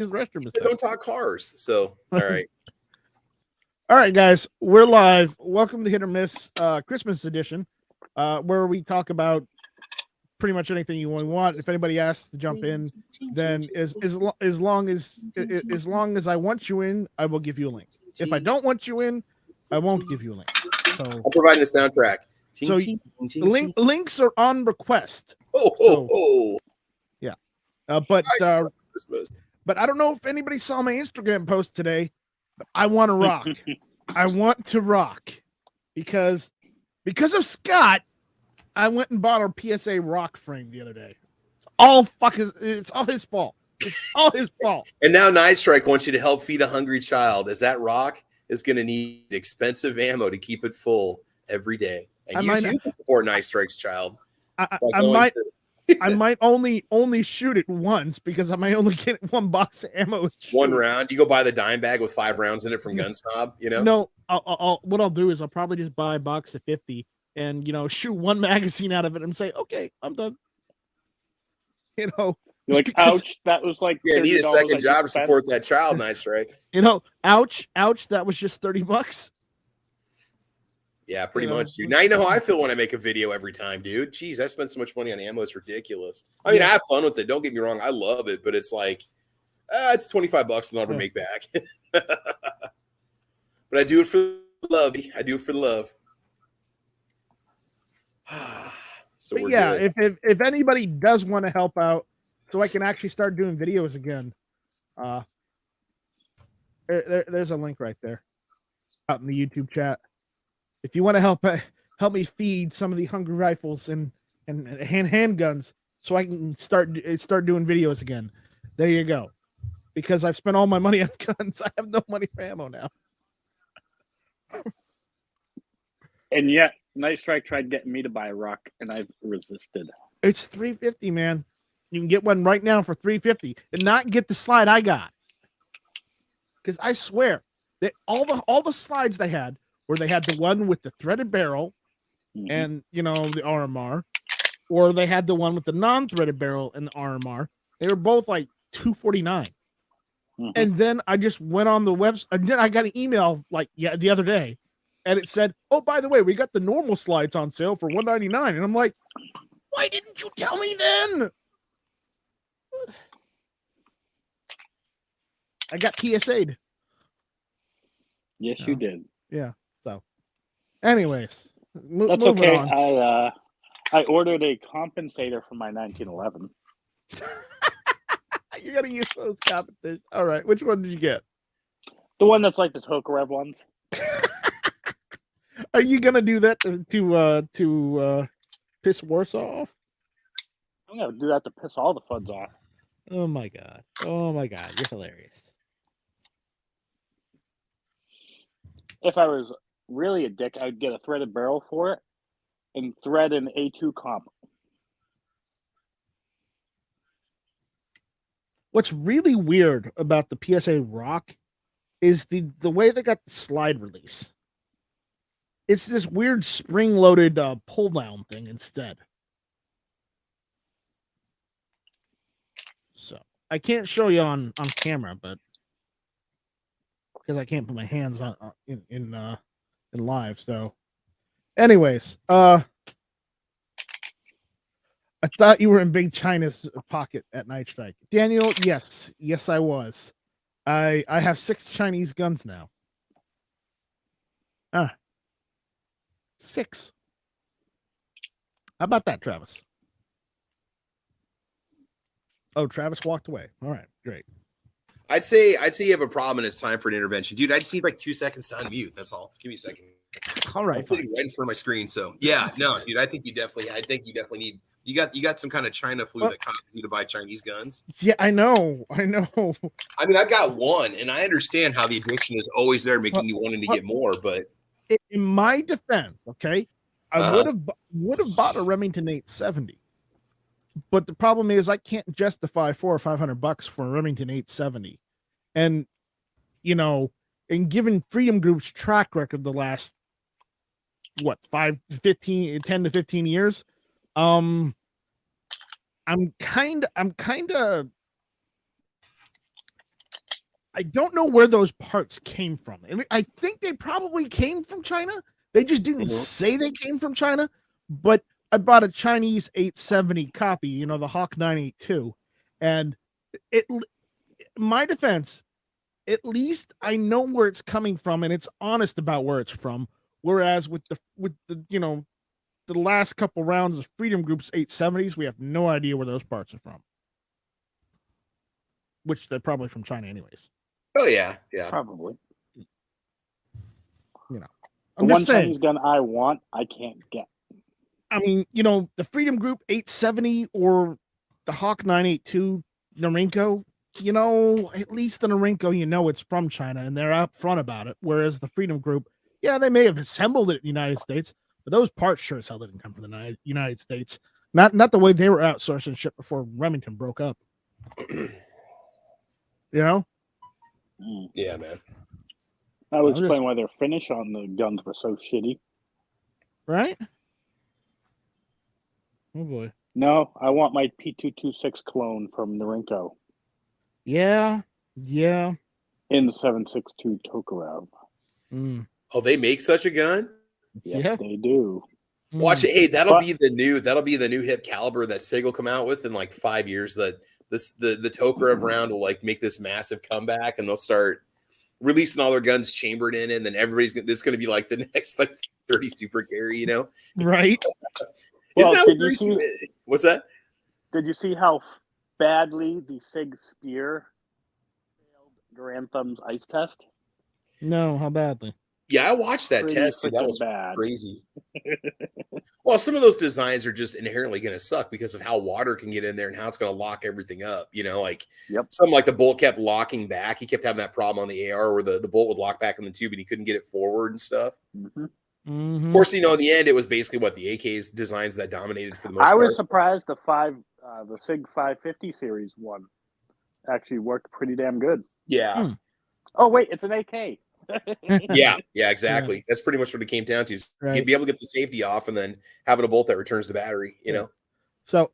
His restroom is They don't talk cars. So, all right. All right, guys, we're live. Welcome to Hit or Miss Christmas edition, where we talk about pretty much anything you want. If anybody asks to jump in, then as long as I want you in, I will give you a link. If I don't want you in, I won't give you a link. So I'm providing the soundtrack. So links are on request. Yeah, but I don't know if anybody saw my Instagram post today. But I want to rock. I want to rock because of Scott. I went and bought our PSA rock frame the other day. It's all his fault. It's all his fault. And now Night Strike wants you to help feed a hungry child, as that rock is going to need expensive ammo to keep it full every day. And you can support Night Strike's child. I might only shoot it once because I might only get one box of ammo. One round. You go buy the dime bag with 5 rounds in it from GunSnob, you know? No, what I'll do is I'll probably just buy a box of 50 and, shoot one magazine out of it and say, okay, I'm done. You're like, ouch, that was like, yeah, need a second job to support that child, Night Strike. Ouch, that was just $30. Yeah, pretty much, dude. Now you know how I feel when I make a video every time, dude. Jeez, I spend so much money on ammo. It's ridiculous. I mean, I have fun with it. Don't get me wrong. I love it, but it's like, it's $25 and I'll never make back. But I do it for love. I do it for love. So if anybody does want to help out so I can actually start doing videos again, there's a link right there out in the YouTube chat. If you want to help me feed some of the hungry rifles and handguns so I can start doing videos again, there you go. Because I've spent all my money on guns, I have no money for ammo now. And yet, Night Strike tried getting me to buy a rock, and I've resisted. It's $350, man. You can get one right now for $350, and not get the slide I got. Because I swear that all the slides they had. Where they had the one with the threaded barrel and, the RMR, or they had the one with the non-threaded barrel and the RMR. They were both like $249. And then I just went on the website, and then I got an email the other day, and it said, oh, by the way, we got the normal slides on sale for $199. And I'm like, why didn't you tell me then? I got PSA'd. Yes, you did. Yeah. So, anyways, that's okay. On. I ordered a compensator for my 1911. You gotta use those compensators. All right, which one did you get? The one that's like the Tokarev ones. Are you gonna do that to piss Warsaw off? I'm gonna do that to piss all the funds off. Oh my god! You're hilarious. If I was really a dick, I'd get a threaded barrel for it and thread an A2 comp. What's really weird about the PSA Rock is the way they got the slide release. It's this weird spring-loaded pull-down thing instead. So I can't show you on camera, but because I can't put my hands on in live. So, anyways, I thought you were in Big China's pocket at Night Strike, Daniel. Yes, I was. I have 6 Chinese guns now. 6. How about that, Travis? Oh, Travis walked away. All right, great. I'd say you have a problem and it's time for an intervention. Dude, I just need like 2 seconds to unmute. That's all. Just give me a second. All right. I'm sitting right in front of my screen. So yeah, no, dude, I think you definitely need you got some kind of China flu that causes you to buy Chinese guns. Yeah, I know. I mean, I've got one, and I understand how the addiction is always there, making you wanting to get more. But in my defense, okay, I would have bought a Remington 870. But the problem is I can't justify $400 or $500 for a Remington 870. And, in given Freedom Group's track record the last, 10 to 15 years, I'm kind of I don't know where those parts came from. And I think they probably came from China. They just didn't say they came from China. But I bought a Chinese 870 copy, you know, the Hawk 982, and my defense, at least I know where it's coming from, and it's honest about where it's from. Whereas with the you know, the last couple rounds of Freedom Group's 870s, we have no idea where those parts are from. Which they're probably from China, anyways. Oh yeah. Probably. You know, The one Chinese gun I want, I can't get. I mean, you know, the Freedom Group 870 or the Hawk 982 Norinco, you know, at least the Norinco, you know, it's from China and they're up front about it. Whereas the Freedom Group, yeah, they may have assembled it in the United States, but those parts sure as hell didn't come from the United States. Not the way they were outsourcing shit before Remington broke up. You know? Yeah, man. That would explain why their finish on the guns were so shitty. Right? Oh boy. No, I want my P226 clone from Norinco. Yeah. In the 7.62 Tokarev. Oh, they make such a gun? Yes, they do. Watch it. Hey, that'll be the new hip caliber that SIG will come out with in like 5 years. That the Tokarev round will like make this massive comeback, and they'll start releasing all their guns chambered in it, and then this is going to be like the next like 30 super carry, you know? Right. Well, what's that? Did you see how badly the SIG Spear failed Garantham's ice test? No, how badly? Yeah, I watched that test. Dude, that was bad. Crazy. Well, some of those designs are just inherently going to suck because of how water can get in there and how it's going to lock everything up. You know, like something like the bolt kept locking back. He kept having that problem on the AR where the bolt would lock back in the tube and he couldn't get it forward and stuff. Of course, you know, in the end, it was basically what the AK's designs that dominated for the most part. I was surprised the SIG 550 series one actually worked pretty damn good. Yeah. Oh wait, it's an AK. yeah, exactly. Yeah. That's pretty much what it came down to. Is you'd be able to get the safety off and then having a bolt that returns the battery. You know. So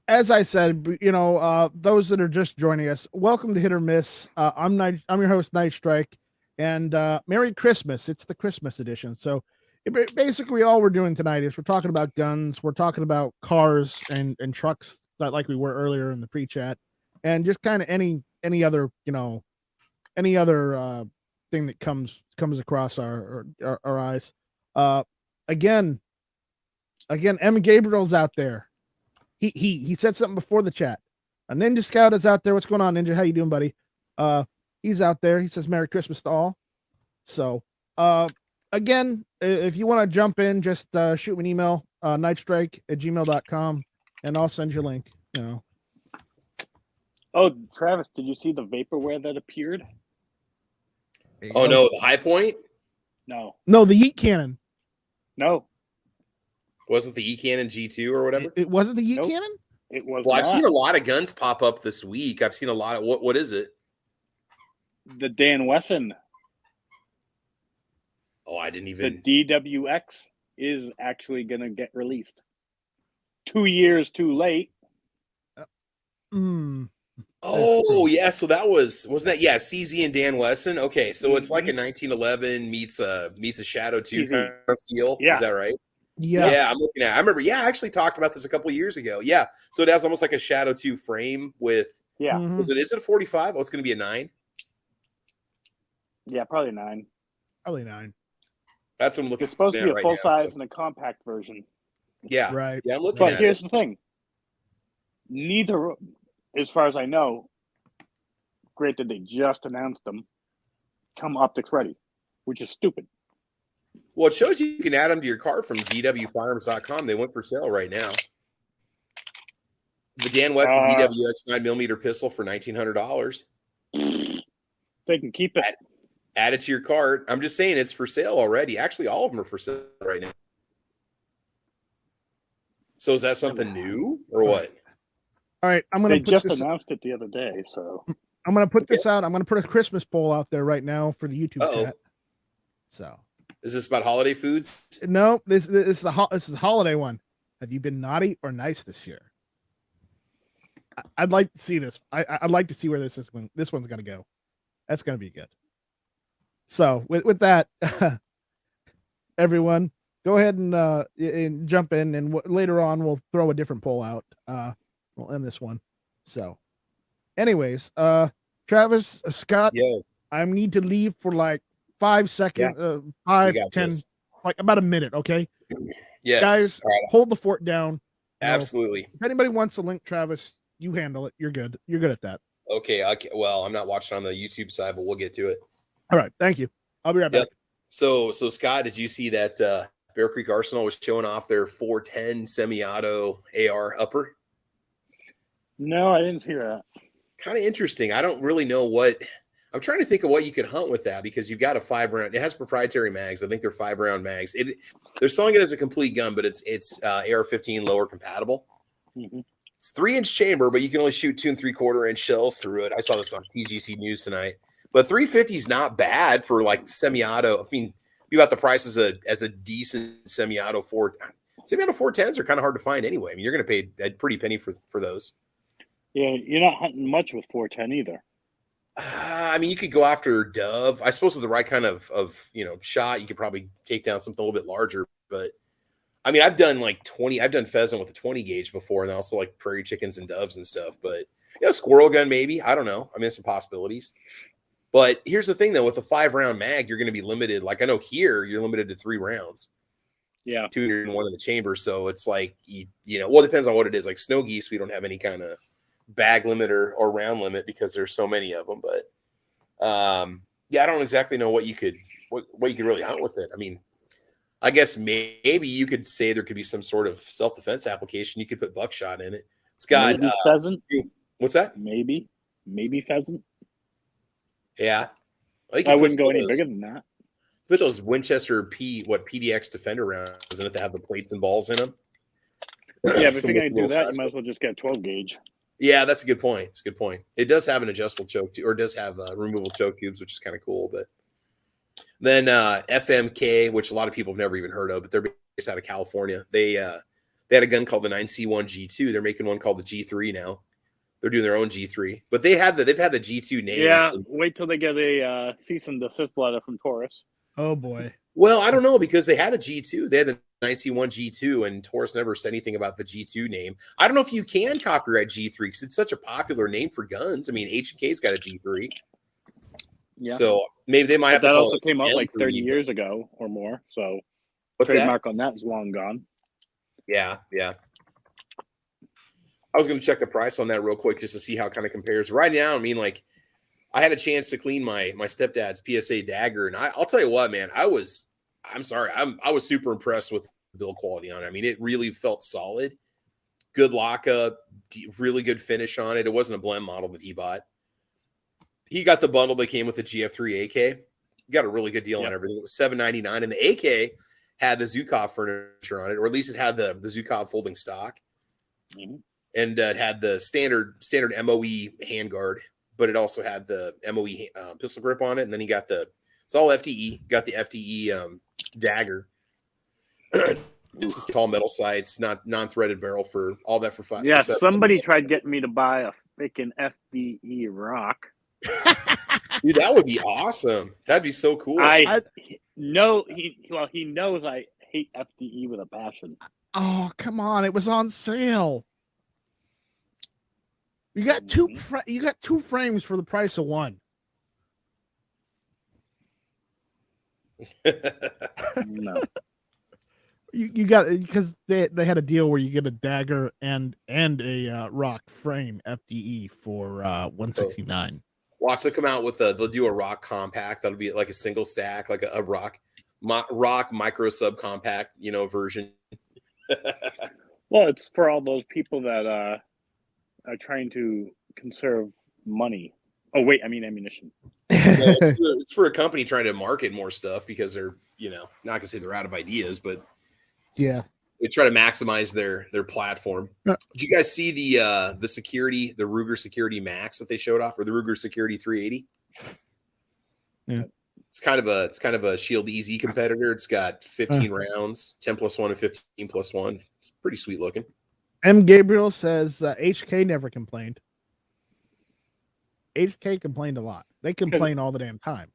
as I said, you know, those that are just joining us, welcome to Hit or Miss. I'm your host, Night Strike. And Merry Christmas. It's the Christmas edition. So basically all we're doing tonight is we're talking about guns. We're talking about cars and trucks, like we were earlier in the pre-chat. And just kind of any other, you know, any other thing that comes across our eyes. Again, M. Gabriel's out there. He said something before the chat. A Ninja Scout is out there. What's going on, Ninja? How you doing, buddy? He's out there. He says Merry Christmas to all. So, again, if you want to jump in, just shoot me an email, nightstrike@gmail.com, and I'll send you a link. You know. Oh, Travis, did you see the vaporware that appeared? Oh no, the High Point? No, the Yeet Cannon. No, wasn't the E-Cannon G2 or whatever? It wasn't the Yeet Cannon. It was. Well, I've seen a lot of guns pop up this week. I've seen a lot of what is it? The Dan Wesson. Oh, I didn't even. The DWX is actually going to get released. 2 years too late. Oh, yeah. So that wasn't that? Yeah, CZ and Dan Wesson. Okay, so it's like a 1911 meets a Shadow 2 kind of feel. Yeah. Is that right? Yeah. I'm looking at. I remember. Yeah, I actually talked about this a couple of years ago. Yeah, so it has almost like a Shadow 2 frame with. Yeah. Is it a 45? Oh, it's going to be a 9. Yeah, probably 9. Probably 9. That's what I'm looking. It's supposed to be a right full now, size so. and a compact version. Yeah, right. Yeah, I'm looking at it. But here's the thing: neither, as far as I know, granted they just announced them, come optics ready, which is stupid. Well, it shows you can add them to your car from dwfirearms.com. They went for sale right now. The Dan Wesson DWX 9mm pistol for $1,900. They can keep it. Add it to your cart. I'm just saying it's for sale already. Actually, all of them are for sale right now. So is that something new or what? All right, They just announced it the other day, so I'm going to put this out. I'm going to put a Christmas poll out there right now for the YouTube chat. So, is this about holiday foods? No, this is a holiday one. Have you been naughty or nice this year? I'd like to see this. I'd like to see where this one's gonna go. That's gonna be good. So with that, everyone, go ahead and jump in, and later on we'll throw a different poll out. We'll end this one. So, anyways, Travis, Scott, Yo, I need to leave for like 5 seconds, 5, 10, like about a minute. Okay, yes, guys, all right. hold the fort down. Absolutely. If anybody wants to link Travis, you handle it. You're good. You're good at that. Okay. Well, I'm not watching on the YouTube side, but we'll get to it. All right. Thank you. I'll be right back. So Scott, did you see that Bear Creek Arsenal was showing off their 410 semi-auto AR upper? No, I didn't see that. Kind of interesting. I don't really know what. I'm trying to think of what you could hunt with that, because you've got a 5-round. It has proprietary mags. I think they're 5-round mags. They're selling it as a complete gun, but it's AR-15 lower compatible. Mm-hmm. It's 3-inch chamber, but you can only shoot 2 3/4-inch shells through it. I saw this on TGC News tonight. But 350 is not bad for like semi-auto. I mean, you got the price as a decent semi-auto 410s are kind of hard to find anyway. I mean, you're going to pay a pretty penny for those. Yeah, you're not hunting much with 410 either. I mean, you could go after dove. I suppose with the right kind of shot, you could probably take down something a little bit larger. But I mean, I've done like 20. I've done pheasant with a 20 gauge before, and also like prairie chickens and doves and stuff. But squirrel gun maybe. I don't know. I mean, some possibilities. But here's the thing, though, with a 5-round mag, you're going to be limited. Like I know here, you're limited to 3 rounds. Yeah, 2 and 1 in the chamber. So it's like well, it depends on what it is. Like snow geese, we don't have any kind of bag limit or round limit because there's so many of them. But I don't exactly know what you could really hunt with it. I mean, I guess maybe you could say there could be some sort of self-defense application. You could put buckshot in it. It's got maybe pheasant. What's that? Maybe pheasant. Yeah, I wouldn't go any bigger than that. Put those Winchester PDX Defender rounds in it to have the plates and balls in them. Yeah, but if you're going to do that, you might as well just get a 12 gauge. Yeah, that's a good point. It's a good point. It does have an adjustable choke or does have removable choke tubes, which is kind of cool. But then FMK, which a lot of people have never even heard of, but they're based out of California. They had a gun called the 9C1 G2. They're making one called the G3 now. They're doing their own G3, but they've had the G2 names. Yeah, wait till they get a cease and desist letter from Taurus. Oh boy. Well, I don't know, because they had a G2. They had the 9C1 G2, and Taurus never said anything about the G2 name. I don't know if you can copyright G3 because it's such a popular name for guns. I mean, H&K's got a G3. Yeah. So maybe they might have to that call also it came out like 30 N3, years ago or more. So what's trademark that? on that is long gone. Yeah. I was going to check the price on that real quick just to see how it kind of compares. Right now, I mean, like, I had a chance to clean my stepdad's PSA dagger, and I'll tell you what, man, I was super impressed with the build quality on it. I mean, it really felt solid, good lockup, really good finish on it. It wasn't a blend model that he bought. He got the bundle that came with the GF3 AK. He got a really good deal on everything. It was $7.99, and the AK had the Zukov furniture on it, or at least it had the Zukov folding stock. Mm-hmm. And it had the standard MOE handguard, but it also had the MOE pistol grip on it. And then he got it's all FDE, got the FDE dagger. It's tall metal sights, not non-threaded barrel for all that for $5. Yeah, somebody tried getting me to buy a freaking FDE rock. Dude, that would be awesome. That'd be so cool. He knows I hate FDE with a passion. Oh, come on. It was on sale. You got two frames for the price of one. No. You got, because they had a deal where you get a dagger and a rock frame FDE for $169. Watch them come out with they'll do a rock compact. That'll be like a single stack, like a rock micro subcompact, version. Well, it's for all those people that are trying to conserve money. Oh wait, I mean ammunition. It's for a company trying to market more stuff because they're, not gonna say they're out of ideas, but yeah, they try to maximize their platform. Did you guys see the Ruger Security Max that they showed off, or the Ruger Security 380? Yeah, it's kind of a Shield EZ competitor. It's got 15 rounds, 10+1 and 15+1. It's pretty sweet looking. M. Gabriel says HK never complained. HK complained a lot. They complain all the damn time.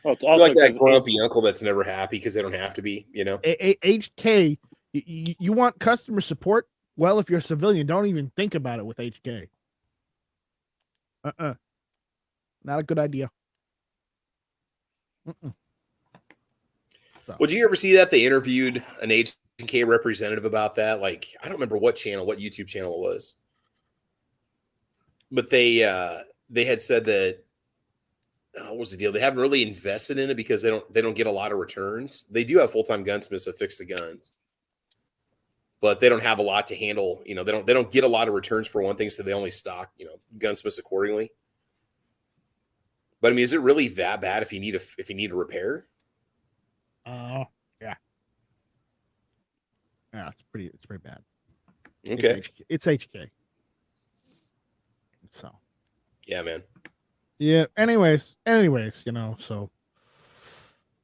Well, it's You're also like that 'cause grumpy uncle that's never happy because they don't have to be, you know? HK, you want customer support? Well, if you're a civilian, don't even think about it with HK. Not a good idea. So. Well, did you ever see that? They interviewed an HK representative about that. Like, I don't remember what YouTube channel it was. But they had said that what was the deal? They haven't really invested in it because they don't get a lot of returns. They do have full-time gunsmiths that fix the guns, but they don't have a lot to handle. You know, they don't get a lot of returns for one thing, so they only stock, you know, gunsmiths accordingly. But I mean, is it really that bad if you need a repair? Yeah. Yeah, it's pretty bad. Okay. It's HK. So. Yeah, man. Yeah. Anyways, you know, so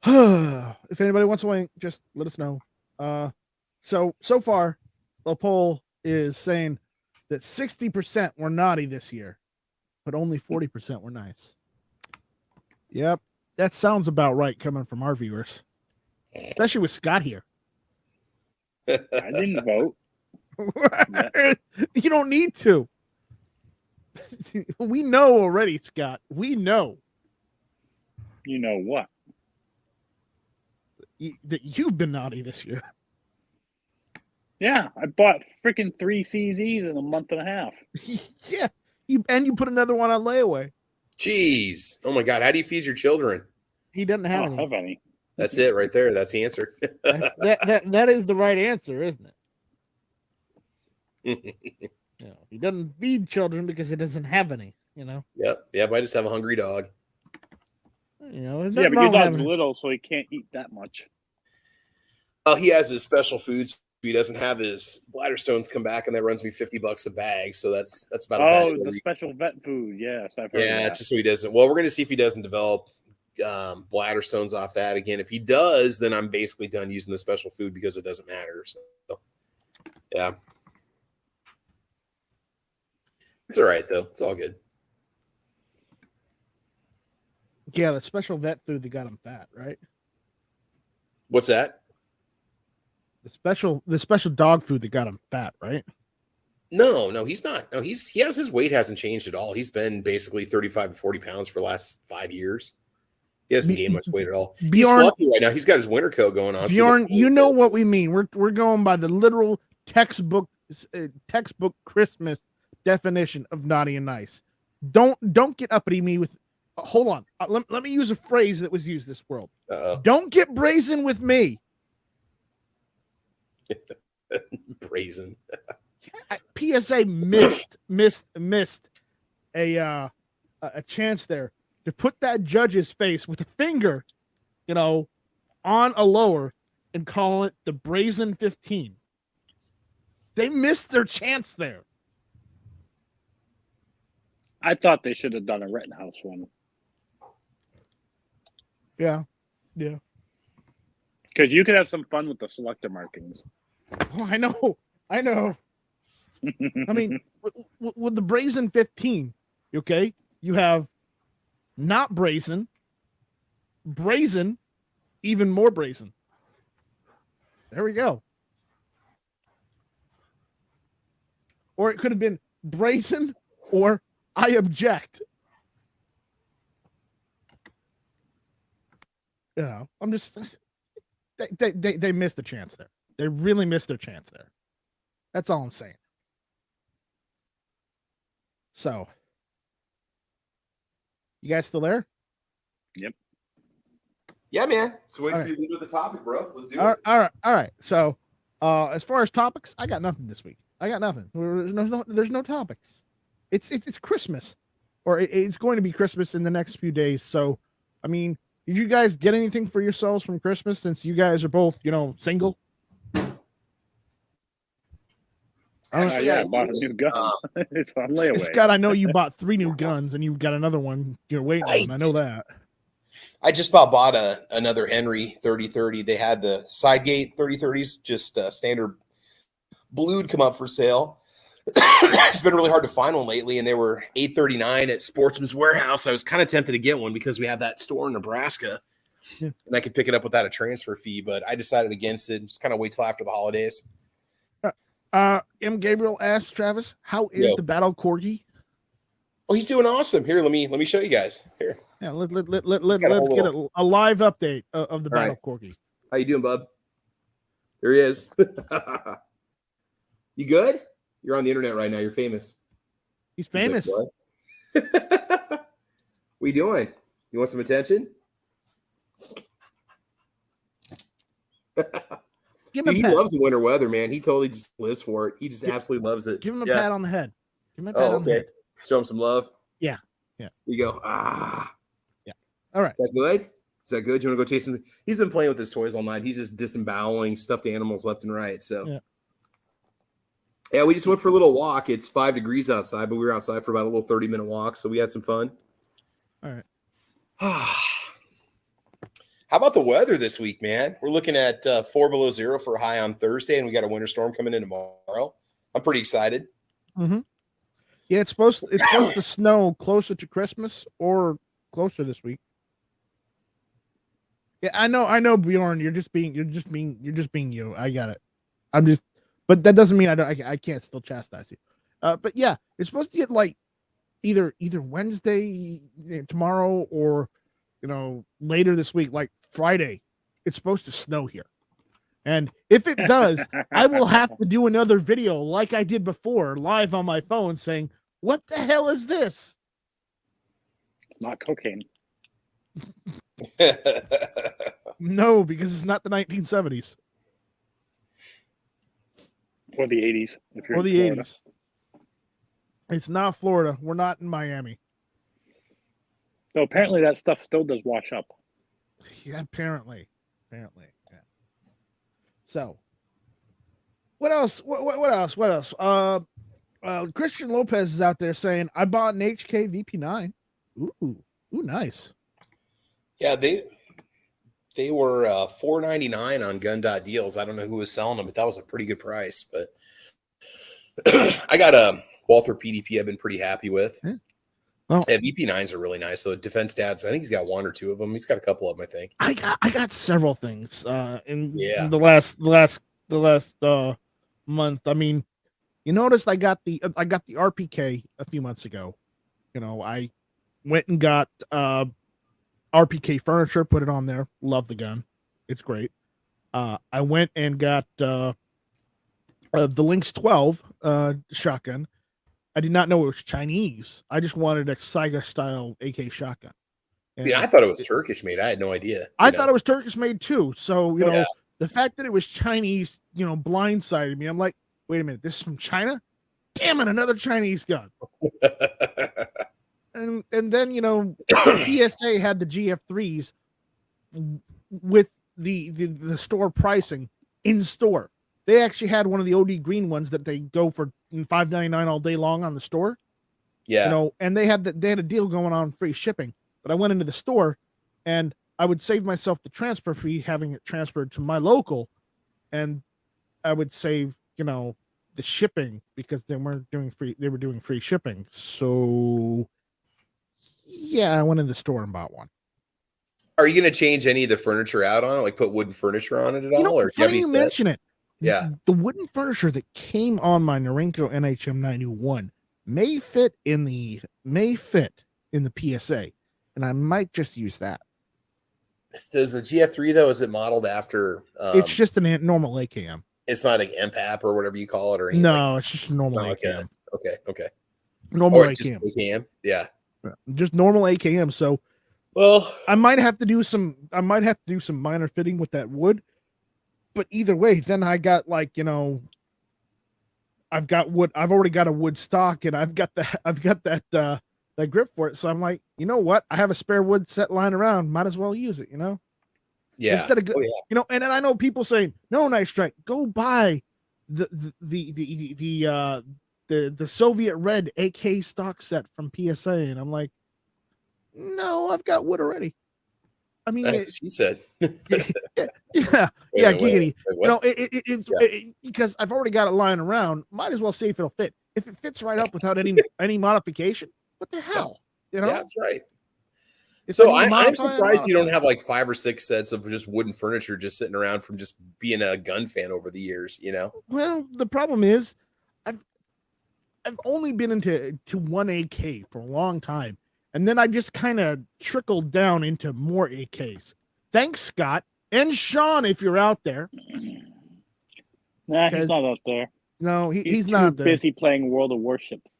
if anybody wants to win, just let us know. So far, the poll is saying that 60% were naughty this year, but only 40% were nice. Yep, that sounds about right coming from our viewers, especially with Scott here. I didn't vote. You don't need to. We know already, Scott. We know. You know what? That you've been naughty this year. Yeah, I bought freaking 3 CZs in a month and a half. Yeah, you put another one on layaway. Jeez. Oh my God. How do you feed your children? He doesn't I have don't any. have any. That's it right there. That's the answer. That is the right answer, isn't it? He doesn't feed children because he doesn't have any. You know. Yep. I just have a hungry dog. You know. Yeah, but your dog's little, so he can't eat that much. Oh, he has his special foods. He doesn't have his bladder stones come back, and that runs me $50 a bag. So that's about. The special vet food. Yes, I've heard. Yeah, it's just so he doesn't. Well, we're going to see if he doesn't develop bladder stones off that again. If he does, then I'm basically done using the special food because it doesn't matter. So, yeah, it's all right though. It's all good. Yeah, the special vet food that got him fat, right? What's that? The special dog food that got him fat, right? No, he's not. No, his weight hasn't changed at all. He's been basically 35 to 40 pounds for the last 5 years. He hasn't gained much weight at all. He's fluffy right now. He's got his winter coat going on. Bjorn, you know what we mean. We're going by the literal textbook Christmas definition of naughty and nice. Don't get uppity me with. Hold on. Let me use a phrase that was used this world. Don't get brazen with me. Brazen. PSA missed a chance there to put that judge's face with a finger, on a lower and call it the Brazen 15. They missed their chance there. I thought they should have done a Rittenhouse one. Yeah. Because you could have some fun with the selector markings. Oh, I know. I mean, with the Brazen 15, okay, you have not brazen, even more brazen. There we go. Or it could have been brazen or I object. I'm just they missed the chance there. They really missed their chance there. That's all I'm saying. So, you guys still there? Yep. Yeah, man. So wait for you to lead with the topic, bro. Let's do it. All right. So, as far as topics, I got nothing this week. I got nothing. There's no topics. It's Christmas, or it's going to be Christmas in the next few days. So, I mean, did you guys get anything for yourselves from Christmas since you guys are both, single? I bought a new gun. It's on layaway. Scott, I know you bought 3 new guns and you've got another one you're waiting on. I know that. I just bought another Henry 3030. They had the side gate 3030s, just standard blued come up for sale. It's been really hard to find one lately, and they were $8.39 at Sportsman's Warehouse. I was kind of tempted to get one because we have that store in Nebraska, and I could pick it up without a transfer fee. But I decided against it. Just kind of wait till after the holidays. M. Gabriel asked Travis, "How is the battle corgi?" Oh, he's doing awesome. Here, let me show you guys. Here, yeah, let's get a live update of the battle corgi. How you doing, bub? There he is. You good? You're on the internet right now. You're famous. He's famous. What you doing? You want some attention? He loves the winter weather, man. He totally just lives for it. He just absolutely loves it. Give him a pat on the head. Give him a pat on the head. Show him some love. Yeah. There you go. Yeah. All right. Is that good? Is that good? You want to go chase him? He's been playing with his toys all night. He's just disemboweling stuffed animals left and right. So yeah, we just went for a little walk. It's 5 degrees outside, but we were outside for about a little 30-minute walk. So we had some fun. All right. How about the weather this week, man? We're looking at 4 below zero for a high on Thursday, and we got a winter storm coming in tomorrow. I'm pretty excited. Mm-hmm. Yeah, it's supposed to snow closer to Christmas or closer this week. Yeah, I know, Bjorn. You're just being you. I got it. But that doesn't mean I can't still chastise you. But yeah, it's supposed to get like either Wednesday tomorrow or later this week, like Friday. It's supposed to snow here, and if it does, I will have to do another video like I did before, live on my phone, saying, "What the hell is this?" It's not cocaine. No, because it's not the 1970s or the 80s. Or the 80s. It's not Florida. We're not in Miami. So apparently that stuff still does wash up. Yeah, apparently. Yeah. So, what else? What else? Christian Lopez is out there saying, "I bought an HK VP9." Ooh, nice. Yeah, they were $4.99 on Gun.Deals. I don't know who was selling them, but that was a pretty good price. But I got a Walther PDP I've been pretty happy with. Well, VP9s are really nice. So Defense Dads, I think he's got 1 or 2 of them. He's got a couple of them, I think. I got several things in the last month. I mean, you noticed I got the RPK a few months ago. I went and got RPK furniture, put it on there. Love the gun. It's great. I went and got the Lynx 12 shotgun. I did not know it was Chinese. I just wanted a Saiga style AK shotgun. And I thought it was Turkish made. I had no idea. I thought it was Turkish made too. So, the fact that it was Chinese, blindsided me. I'm like, wait a minute, this is from China? Damn it, another Chinese gun. and then, PSA had the GF3s with the store pricing in store. They actually had one of the OD green ones that they go for $5.99 all day long on the store. Yeah. And they had a deal going on, free shipping. But I went into the store and I would save myself the transfer fee having it transferred to my local, and I would save, the shipping because they were doing free shipping. So yeah, I went in the store and bought one. Are you going to change any of the furniture out on it? Like put wooden furniture on it at all? Or funny you mention it. Yeah. The wooden furniture that came on my Norinco NHM 91 may fit in the PSA, and I might just use that. Does the GF3 though? Is it modeled after? It's just a normal AKM. It's not an MPAP or whatever you call it, or anything. No, it's just a normal AKM. Okay. Normal AKM. Just AKM. Yeah. Just normal AKM. So, well, I might have to do some minor fitting with that wood. But either way, then I got I've got wood. I've already got a wood stock, and I've got that grip for it. So I'm like, you know what? I have a spare wood set lying around. Might as well use it. Yeah. Instead of and then I know people saying, no, Nice Strike, go buy the Soviet red AK stock set from PSA, and I'm like, no, I've got wood already. I mean, That's what she said. yeah, giggity. What? Because I've already got it lying around. Might as well see if it'll fit. If it fits right up without any modification, what the hell? You know, Yeah, that's right. If So I need to I'm modify, surprised you don't have like 5 or 6 sets of just wooden furniture just sitting around from just being a gun fan over the years, you know? Well, the problem is, I've only been into one AK for a long time, and then I just kind of trickled down into more AKs. Thanks, Scott and Sean, if you're out there. Nah, he's not out there. No, he's too not out there. busy playing World of Warships.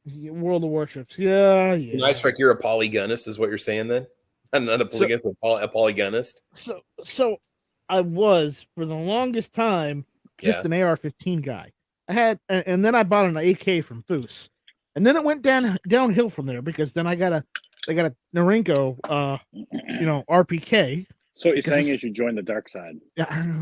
World of Warships, yeah. Nice, Frank. You're a polygonist, is what you're saying then? I'm not a polygonist, a polygonist. So I was for the longest time just an AR-15 guy. I had, and then I bought an AK from Foos, and then it went downhill from there because then I got a Norinco, RPK. So what you're saying is you joined the dark side. Yeah,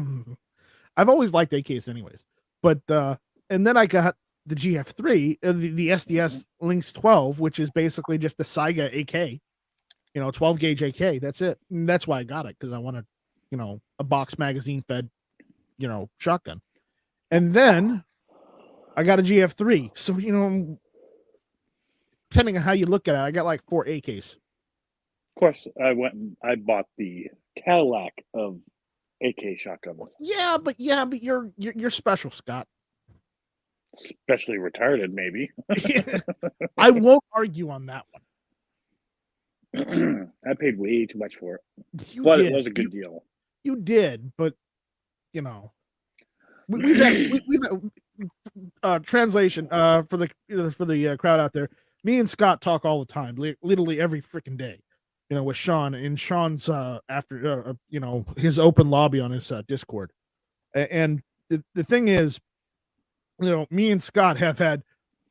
I've always liked AKs anyways, but and then I got the GF3, the SDS Lynx 12, which is basically just the Saiga AK, 12 gauge AK. That's it. And that's why I got it, because I wanted, a box magazine fed, shotgun. And then I got a GF3. So, depending on how you look at it, I got like 4 AKs. Of course, I bought the Cadillac of AK shotguns. Yeah, but you're special, Scott. Especially retarded, maybe. I won't argue on that one. I paid way too much for it. It was a good deal. You did, but we've had translation for the crowd out there. Me and Scott talk all the time, literally every freaking day. With Sean, and Sean's after his open lobby on his Discord, and the thing is, me and Scott have had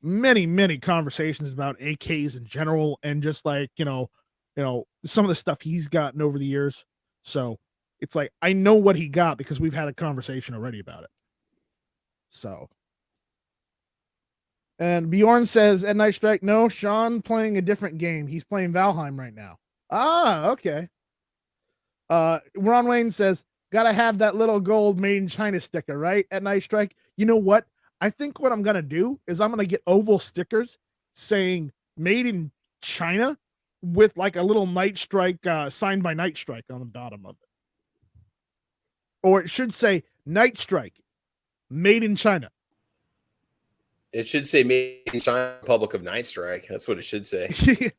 many conversations about AKs in general, and just like some of the stuff he's gotten over the years. So it's like I know what he got because we've had a conversation already about it. So, and Bjorn says at Night Strike, no, Sean playing a different game. He's playing Valheim right now. Ah, okay. Ron Wayne says, gotta have that little gold made in China sticker, right? At Night Strike. You know what? I think what I'm gonna do is I'm gonna get oval stickers saying made in China with like a little Night Strike signed by Night Strike on the bottom of it. Or it should say Night Strike made in China. It should say made in China, Republic of Night Strike. That's what it should say.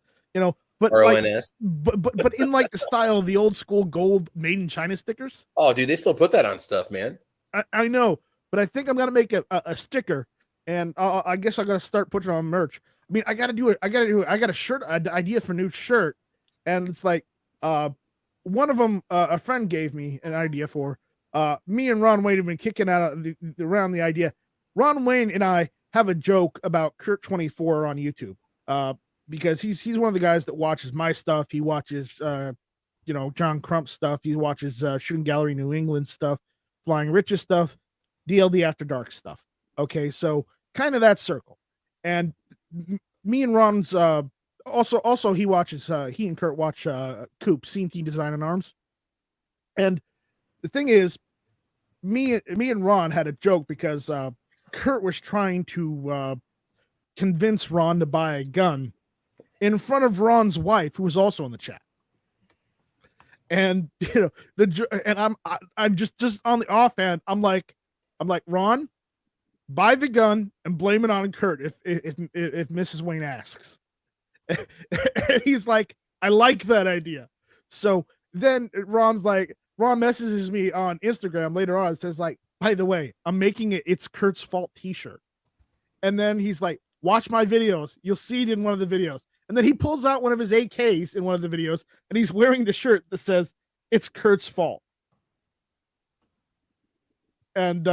But RONS. But in like the style of the old school gold made in China stickers. Oh, dude, they still put that on stuff, man. I know, but I think I'm gonna make a sticker, and I guess I gotta start putting it on merch. I mean, I got a shirt idea for a new shirt, and it's like one of them a friend gave me an idea for. Me and Ron Wayne have been kicking out around the idea. Ron Wayne and I have a joke about Kurt 24 on YouTube. Because he's one of the guys that watches my stuff. He watches, John Crump's stuff. He watches Shooting Gallery New England stuff, Flying Riches stuff, DLD After Dark stuff. Okay, so kind of that circle. And me and Ron's also he watches. He and Kurt watch Coop, Scene Team Design and Arms. And the thing is, me and Ron had a joke because Kurt was trying to convince Ron to buy a gun in front of Ron's wife, who was also in the chat. And I'm just on the offhand. I'm like, Ron, buy the gun and blame it on Kurt if Mrs. Wayne asks. And he's like, I like that idea. So then Ron messages me on Instagram later on and says like, by the way, I'm making It's Kurt's Fault t-shirt. And then he's like, watch my videos. You'll see it in one of the videos. And then he pulls out one of his AKs in one of the videos, and he's wearing the shirt that says, It's Kurt's Fault. And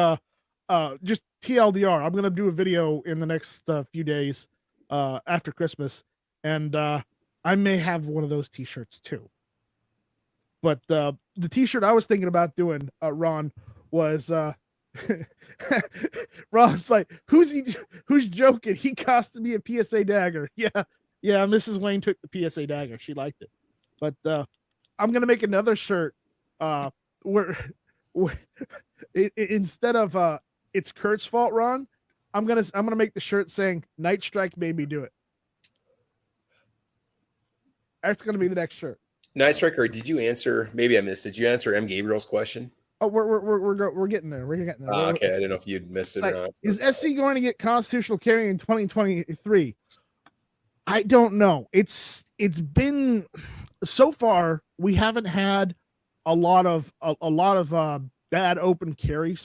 just TLDR, I'm going to do a video in the next few days after Christmas, and I may have one of those t-shirts too. But the t-shirt I was thinking about doing, Ron, was Ron's like, who's joking? He costed me a PSA dagger. Yeah, Mrs. Wayne took the PSA dagger. She liked it. But I'm gonna make another shirt. Where instead of it's Kurt's fault, Ron, I'm gonna make the shirt saying Night Strike made me do it. That's gonna be the next shirt. Night Striker, did you answer? Maybe I missed it. Did you answer M. Gabriel's question? Oh, we're getting there. We're getting there. Okay, I didn't know if you'd missed it or not. Is SC going to get constitutional carry in 2023? I don't know. It's been so far we haven't had a lot of bad open carry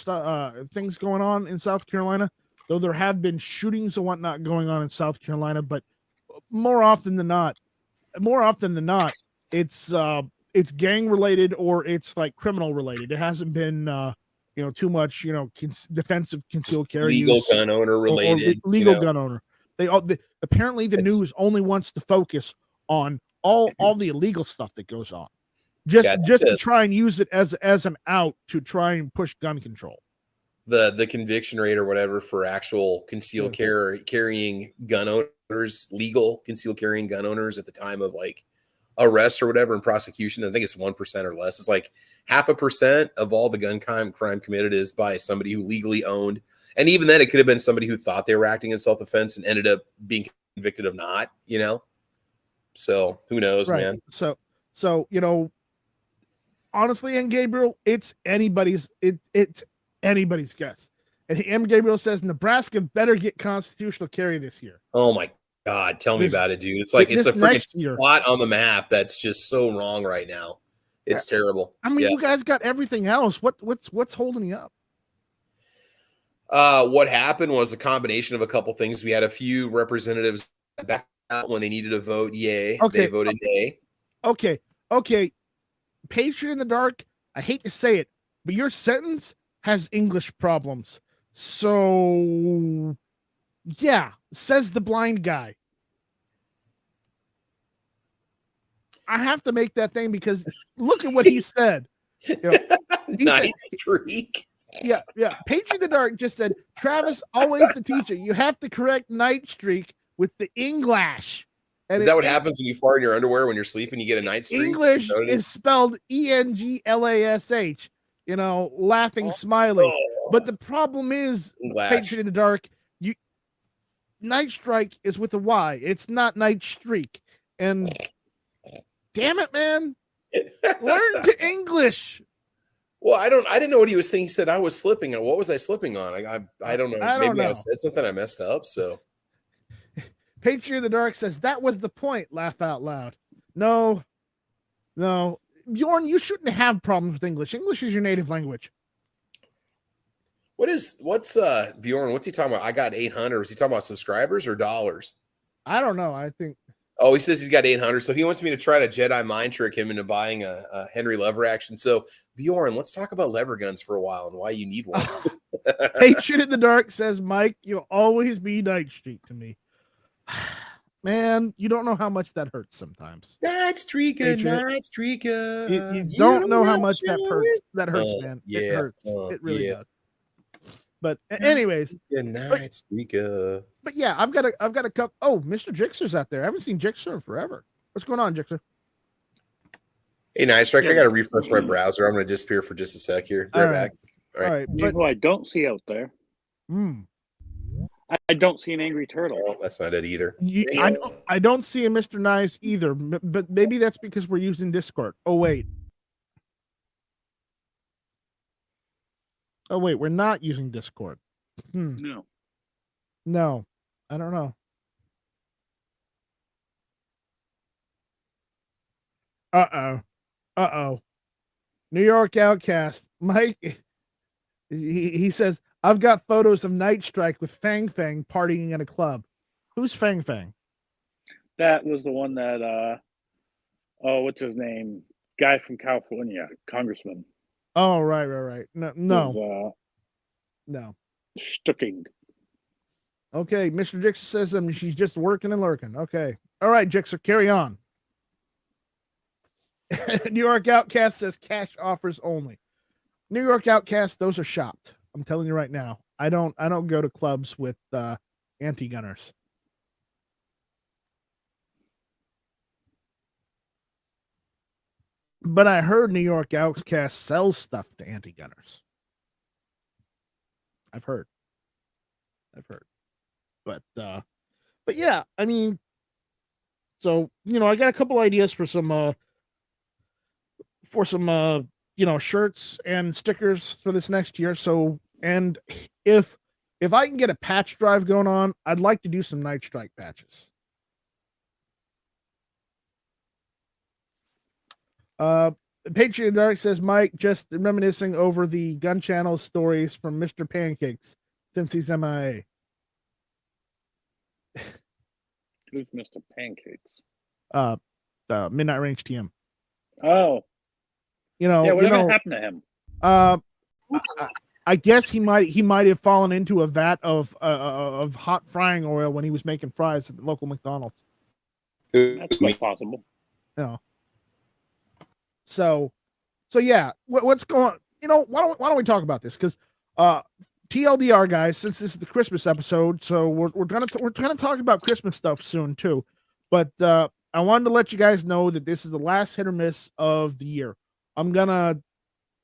things going on in South Carolina, though there have been shootings and whatnot going on in South Carolina, but more often than not, it's gang related or it's like criminal related. It hasn't been too much defensive concealed carry, legal gun owner related, or legal gun owner. Apparently the news only wants to focus on all the illegal stuff that goes on, just to try and use it as an out to try and push gun control. The conviction rate or whatever for actual concealed carrying gun owners, legal concealed carrying gun owners at the time of like arrest or whatever in prosecution, I think it's 1% or less. It's like 0.5% of all the gun crime committed is by somebody who legally owned. And even then, it could have been somebody who thought they were acting in self-defense and ended up being convicted of not, So who knows, man? So honestly, and Gabriel, it's anybody's guess. And M. Gabriel says Nebraska better get constitutional carry this year. Oh my God, tell me about it, dude. It's like it's a freaking spot on the map that's just so wrong right now. It's terrible. I mean, you guys got everything else. What's holding you up? What happened was a combination of a couple things. We had a few representatives back out when they needed to vote yay. Okay. They voted nay. Okay. Patriot in the Dark, I hate to say it, but your sentence has English problems. So, yeah, says the blind guy. I have to make that thing because look at what he said. Nice streak. Yeah. Patriot in the Dark just said, Travis, always the teacher. You have to correct night streak with the English. And is that what happens when you fart in your underwear when you're sleeping? You get a night streak? English is spelled ENGLASH, laughing, smiling. But the problem is, Patriot in the Dark, Night Strike is with a Y. It's not Night Streak. And damn it, man. Learn to English. Well, I didn't know what he was saying. He said I was slipping. What was I slipping on? I don't know. Maybe I said something I messed up. So Patriot in the Dark says that was the point. Laugh out loud. No. Bjorn, you shouldn't have problems with English. English is your native language. What's Bjorn? What's he talking about? I got 800. Is he talking about subscribers or dollars? I don't know. I think. Oh, he says he's got 800. So he wants me to try to Jedi mind trick him into buying a Henry lever action. So Bjorn, let's talk about lever guns for a while and why you need one. Patriot in the Dark says, Mike, you'll always be Night Streak to me. Man, you don't know how much that hurts sometimes. Night Streaker. You don't know how much that hurts. That hurts, man. Yeah, it hurts. It really does. But anyways, Night Streaker. But yeah, I've got a cup. Oh, Mr. Jixer's out there. I haven't seen Jixer in forever. What's going on, Jixer? Hey, Night Strike. I got to refresh my browser. I'm going to disappear for just a sec here. Be right back. All right. Who I don't see out there. I don't see an angry turtle. Oh, that's not it either. I don't see a Mr. Nice either, but maybe that's because we're using Discord. Oh, wait, we're not using Discord. No, I don't know. Uh-oh. New York Outcast. Mike, he says, I've got photos of Night Strike with Fang Fang partying in a club. Who's Fang Fang? that was the one that, what's his name? Guy from California, congressman. Oh, right. No. Stucking. Okay, Mr. Jixer says she's just working and lurking. Okay. All right, Jixer, carry on. New York Outcast says cash offers only. New York Outcast, those are shopped. I'm telling you right now. I don't go to clubs with anti-gunners. But I heard New York Outcast sells stuff to anti-gunners. I've heard. But yeah, I mean, so I got a couple ideas for some shirts and stickers for this next year. So, and if I can get a patch drive going on, I'd like to do some Night Strike patches. Patriot Dark says, Mike, just reminiscing over the gun channel stories from Mr. Pancakes since he's MIA. Who's Mr. Pancakes? Midnight Range TM. Oh. Whatever happened to him? I guess he might have fallen into a vat of hot frying oil when he was making fries at the local McDonald's. That's quite possible. So yeah, what's going? Why don't we talk about this? Because TLDR, guys, since this is the Christmas episode, so we're gonna talk about Christmas stuff soon too. But I wanted to let you guys know that this is the last hit or miss of the year. I'm gonna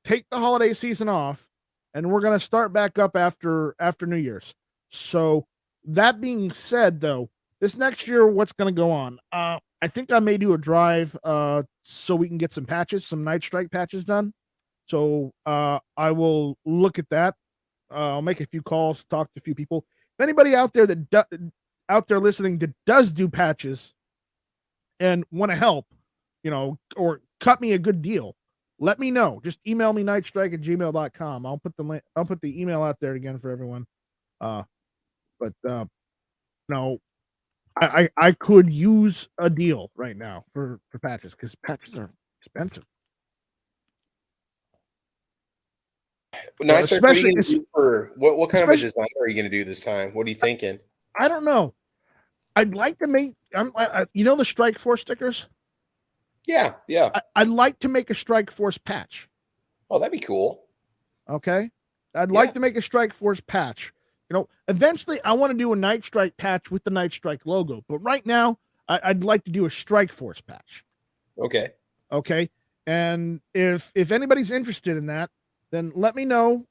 take the holiday season off, and we're gonna start back up after New Year's. So that being said, though, this next year, what's gonna go on? I think I may do a drive so we can get some patches, some Night Strike patches done. So I will look at that. I'll make a few calls, talk to a few people. If anybody out there listening that does do patches and want to help, or cut me a good deal, let me know. Just email me nightstrike@gmail.com. I'll put the email out there again for everyone. No. I could use a deal right now for patches because patches are expensive. Nice. What are you going to do what kind of a design are you going to do this time? What are you thinking? I don't know. I'd like to make the Strike Force stickers. Yeah. I'd like to make a Strike Force patch. Oh, that'd be cool. Okay, I'd like to make a Strike Force patch. Eventually I want to do a Night Strike patch with the Night Strike logo, but right now I'd like to do a Strike Force patch. Okay. And if anybody's interested in that, then let me know.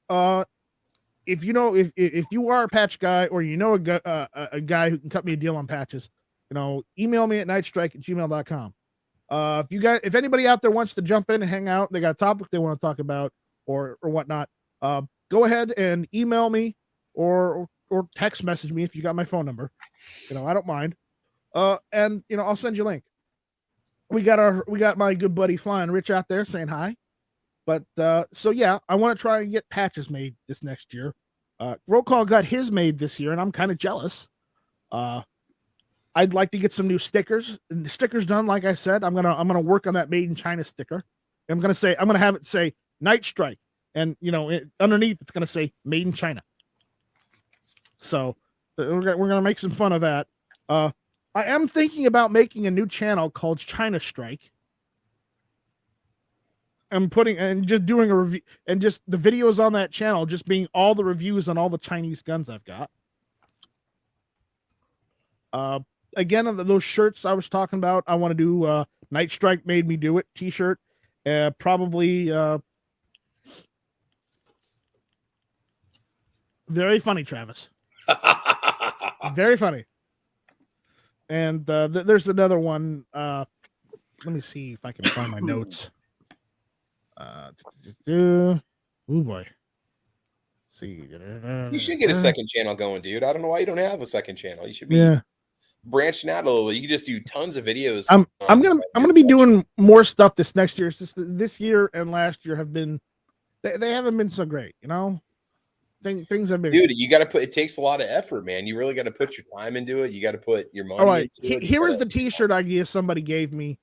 If you are a patch guy or a guy who can cut me a deal on patches, email me at nightstrike@gmail.com. If anybody out there wants to jump in and hang out, they got a topic they want to talk about or whatnot, go ahead and email me or text message me if you got my phone number. I don't mind. And I'll send you a link. We got my good buddy Flying Rich out there saying hi. But so yeah, I want to try and get patches made this next year. Roll Call got his made this year, and I'm kind of jealous. I'd like to get some new stickers done. Like I said, I'm gonna work on that Made in China sticker. I'm gonna have it say Night Strike, and underneath it's gonna say Made in China. So we're gonna make some fun of that. I am thinking about making a new channel called China Strike. I'm just doing a review, and just the videos on that channel just being all the reviews on all the Chinese guns I've got. Again, those shirts I was talking about, I want to do Night Strike Made Me Do It t-shirt. Probably very funny, Travis. Very funny. And there's another one. Let me see if I can find my notes. Oh boy. See. You should get a second channel going, dude. I don't know why you don't have a second channel. You should be branching out a little bit. You can just do tons of videos. I'm gonna be doing more stuff this next year. It's just this year and last year have been they haven't been so great, Things have been, dude. You got to put. It takes a lot of effort, man. You really got to put your time into it. You got to put your money. All right, into it. Here is the t-shirt idea somebody gave me.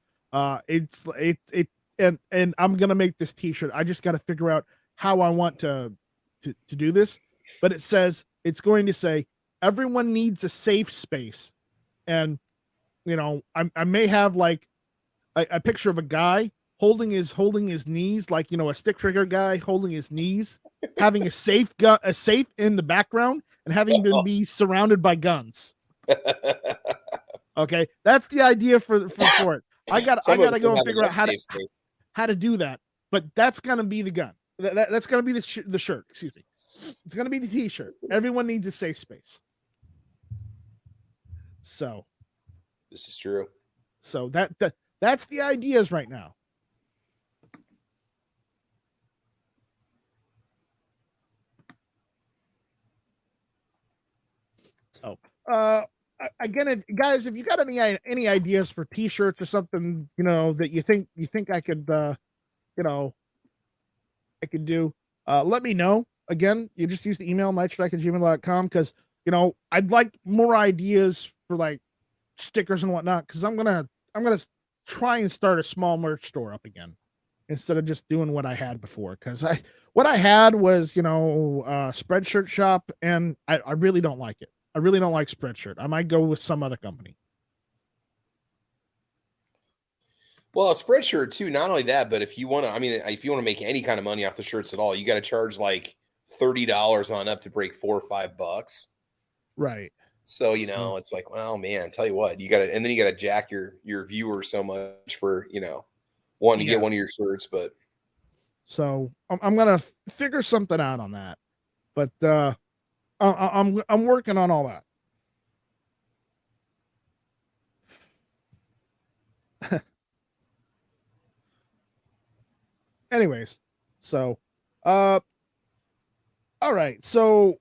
And I'm gonna make this t-shirt. I just got to figure out how I want to do this. But it's going to say everyone needs a safe space, and I may have like a picture of a guy holding his knees, like a stick trigger guy holding his knees, having a safe in the background, and having to be surrounded by guns. Okay, that's the idea for it. I gotta go and figure out how to. how to do that, but that's gonna be the gun. That's gonna be the shirt. Excuse me. It's gonna be the T-shirt. Everyone needs a safe space. So, this is true. So that's the ideas right now. So, again, guys, if you got any ideas for T-shirts or something, that you think I could, I could do, let me know. Again, you just use the email mikestrike@gmail.com because I'd like more ideas for like stickers and whatnot because I'm gonna try and start a small merch store up again instead of just doing what I had before. Because what I had was Spreadshirt shop, and I really don't like it. I really don't like Spreadshirt. I might go with some other company. Well, a Spreadshirt too. Not only that, but if you want to make any kind of money off the shirts at all, you got to charge like $30 on up to break $4 or $5. Right. So it's like, well, man, tell you what, you got to, and then you got to jack your viewers so much for wanting to get one of your shirts. But so I'm gonna figure something out on that. But I'm working on all that. Anyways, so all right, so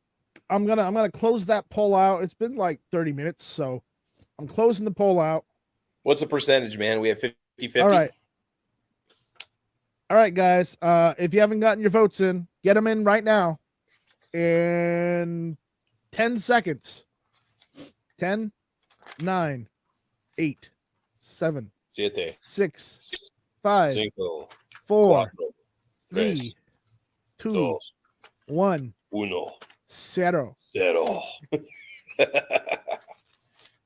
I'm gonna close that poll out. It's been like 30 minutes, so I'm closing the poll out. What's the percentage, man? We have 50-50. All right, guys. If you haven't gotten your votes in, get them in right now. In 10 seconds. 10, 9, 8, 7, 6, 5, 4, 3, 2, 1, 0.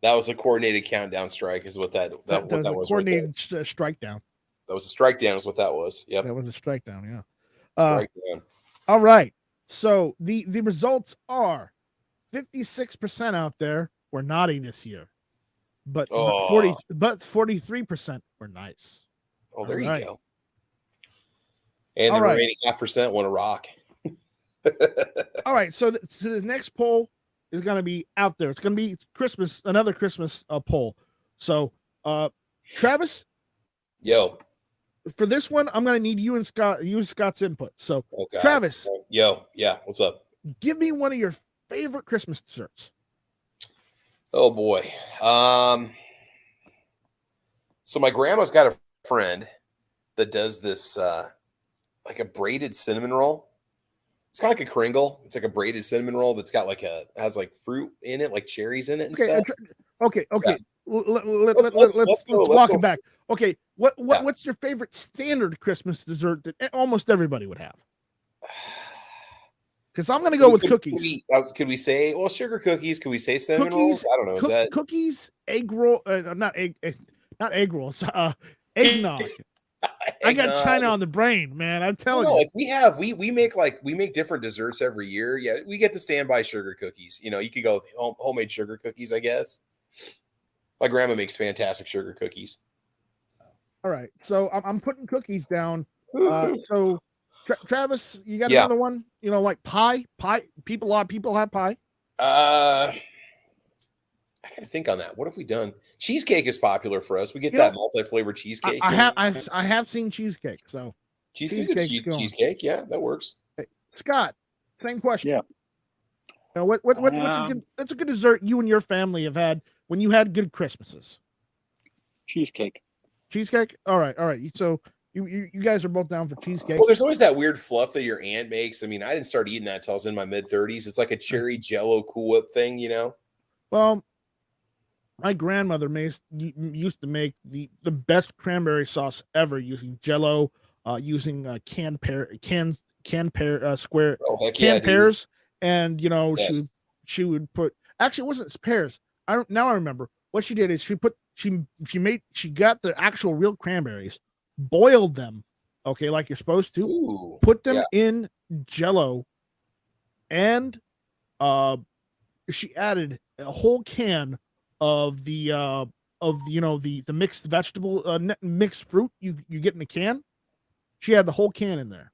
That was a coordinated countdown strike, is what that was. A coordinated strike down. That was a strike down, is what that was. Yep. That was a strike down, yeah. Strike down. All right. So the results are 56% out there were naughty this year, but 43% were nice. Oh, there you go. And the remaining 0.5% want to rock. All right. So the next poll is going to be out there. It's going to be Christmas, another Christmas poll. So, Travis. Yo. For this one, I'm going to need you and Scott's input. So, Travis. Yo. Yeah. What's up? Give me one of your favorite Christmas desserts. Oh boy. So my grandma's got a friend that does this, like a braided cinnamon roll. It's kind of like a Kringle. It's like a braided cinnamon roll that's got has fruit in it, like cherries in it and stuff. Okay. Yeah. Let's walk it back. Okay, what's your favorite standard Christmas dessert that almost everybody would have? Because I'm going to go with cookies. Could we say sugar cookies? Could we say cinnamon rolls? I don't know. Is that cookies? Egg roll? Not egg rolls. Eggnog. I got China on the brain, man. I'm telling you. Like we make different desserts every year. Yeah, we get the standby sugar cookies. You could go with homemade sugar cookies, I guess. My grandma makes fantastic sugar cookies. All right, so I'm putting cookies down. So Travis, you got another one? Like pie. A lot of people have pie. I gotta think on that. What have we done? Cheesecake is popular for us. We get that multi-flavored cheesecake. I have seen cheesecake. So cheesecake. Yeah, that works. Hey, Scott, same question. Yeah. What's a good dessert you and your family have had when you had good Christmases? Cheesecake. All right. So you guys are both down for cheesecake. Well, there's always that weird fluff that your aunt makes. I mean, I didn't start eating that until I was in my mid-30s. It's like a cherry Jello Cool Whip thing, Well, my grandmother used to make the best cranberry sauce ever using Jello, using canned pears, and she would put. Actually, it wasn't pears. I remember what she did is she got the actual real cranberries, boiled them, okay, like you're supposed to, put them in Jello, and she added a whole can of the mixed vegetable mixed fruit you get in a can, She had the whole can in there.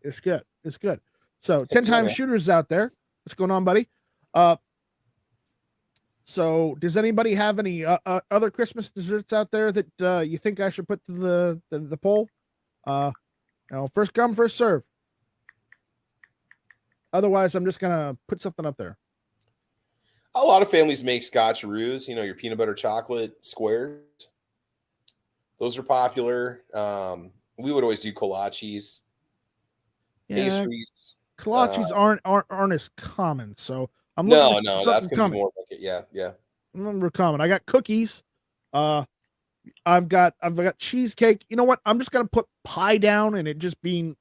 It's good. It's good. So 10 times shooters out there. What's going on, buddy? So does anybody have any other Christmas desserts out there that you think I should put to the poll? First come, first serve. Otherwise, I'm just gonna put something up there. A lot of families make scotcheroos, your peanut butter chocolate squares. Those are popular. We would always do kolaches. Pastries. Kolaches aren't as common, so I'm looking that's gonna be more like it. Yeah. Remember common. I got cookies. I've got cheesecake. You know what? I'm just gonna put pie down and it just being,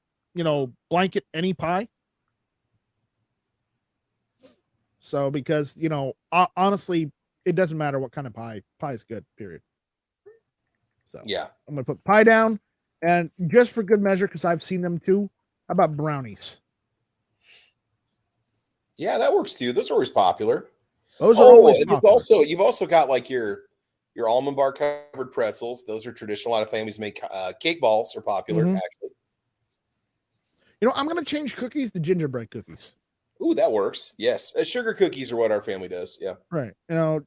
blanket any pie. So because honestly, it doesn't matter what kind of pie. Pie is good. Period. So yeah, I'm gonna put pie down, and just for good measure, because I've seen them too. How about brownies? Yeah, that works too. Those are always popular. Those are always popular. You've also got like your almond bar covered pretzels. Those are traditional. A lot of families make cake balls are popular actually. I'm going to change cookies to gingerbread cookies. Ooh, that works. Yes, sugar cookies are what our family does. Yeah, right. You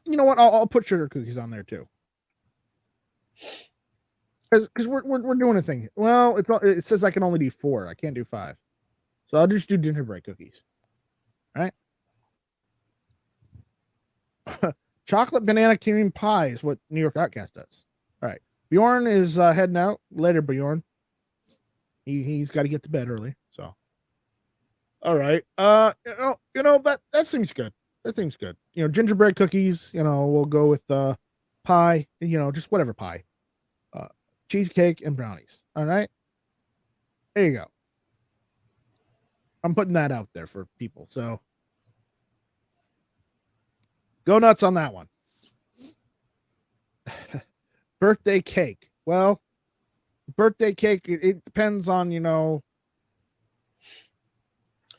know what? I'll put sugar cookies on there too. Because we're doing a thing. Well, it says I can only do 4. I can't do 5, so I'll just do gingerbread cookies. All right. Chocolate banana cream pie is what New York Outcast does. All right. Bjorn is heading out later. Bjorn. He's got to get to bed early. So. All right. That seems good. That seems good. Gingerbread cookies. We'll go with pie. Just whatever pie. Cheesecake and brownies. All right. There you go. I'm putting that out there for people. So go nuts on that one. Birthday cake. Well, birthday cake, it depends on,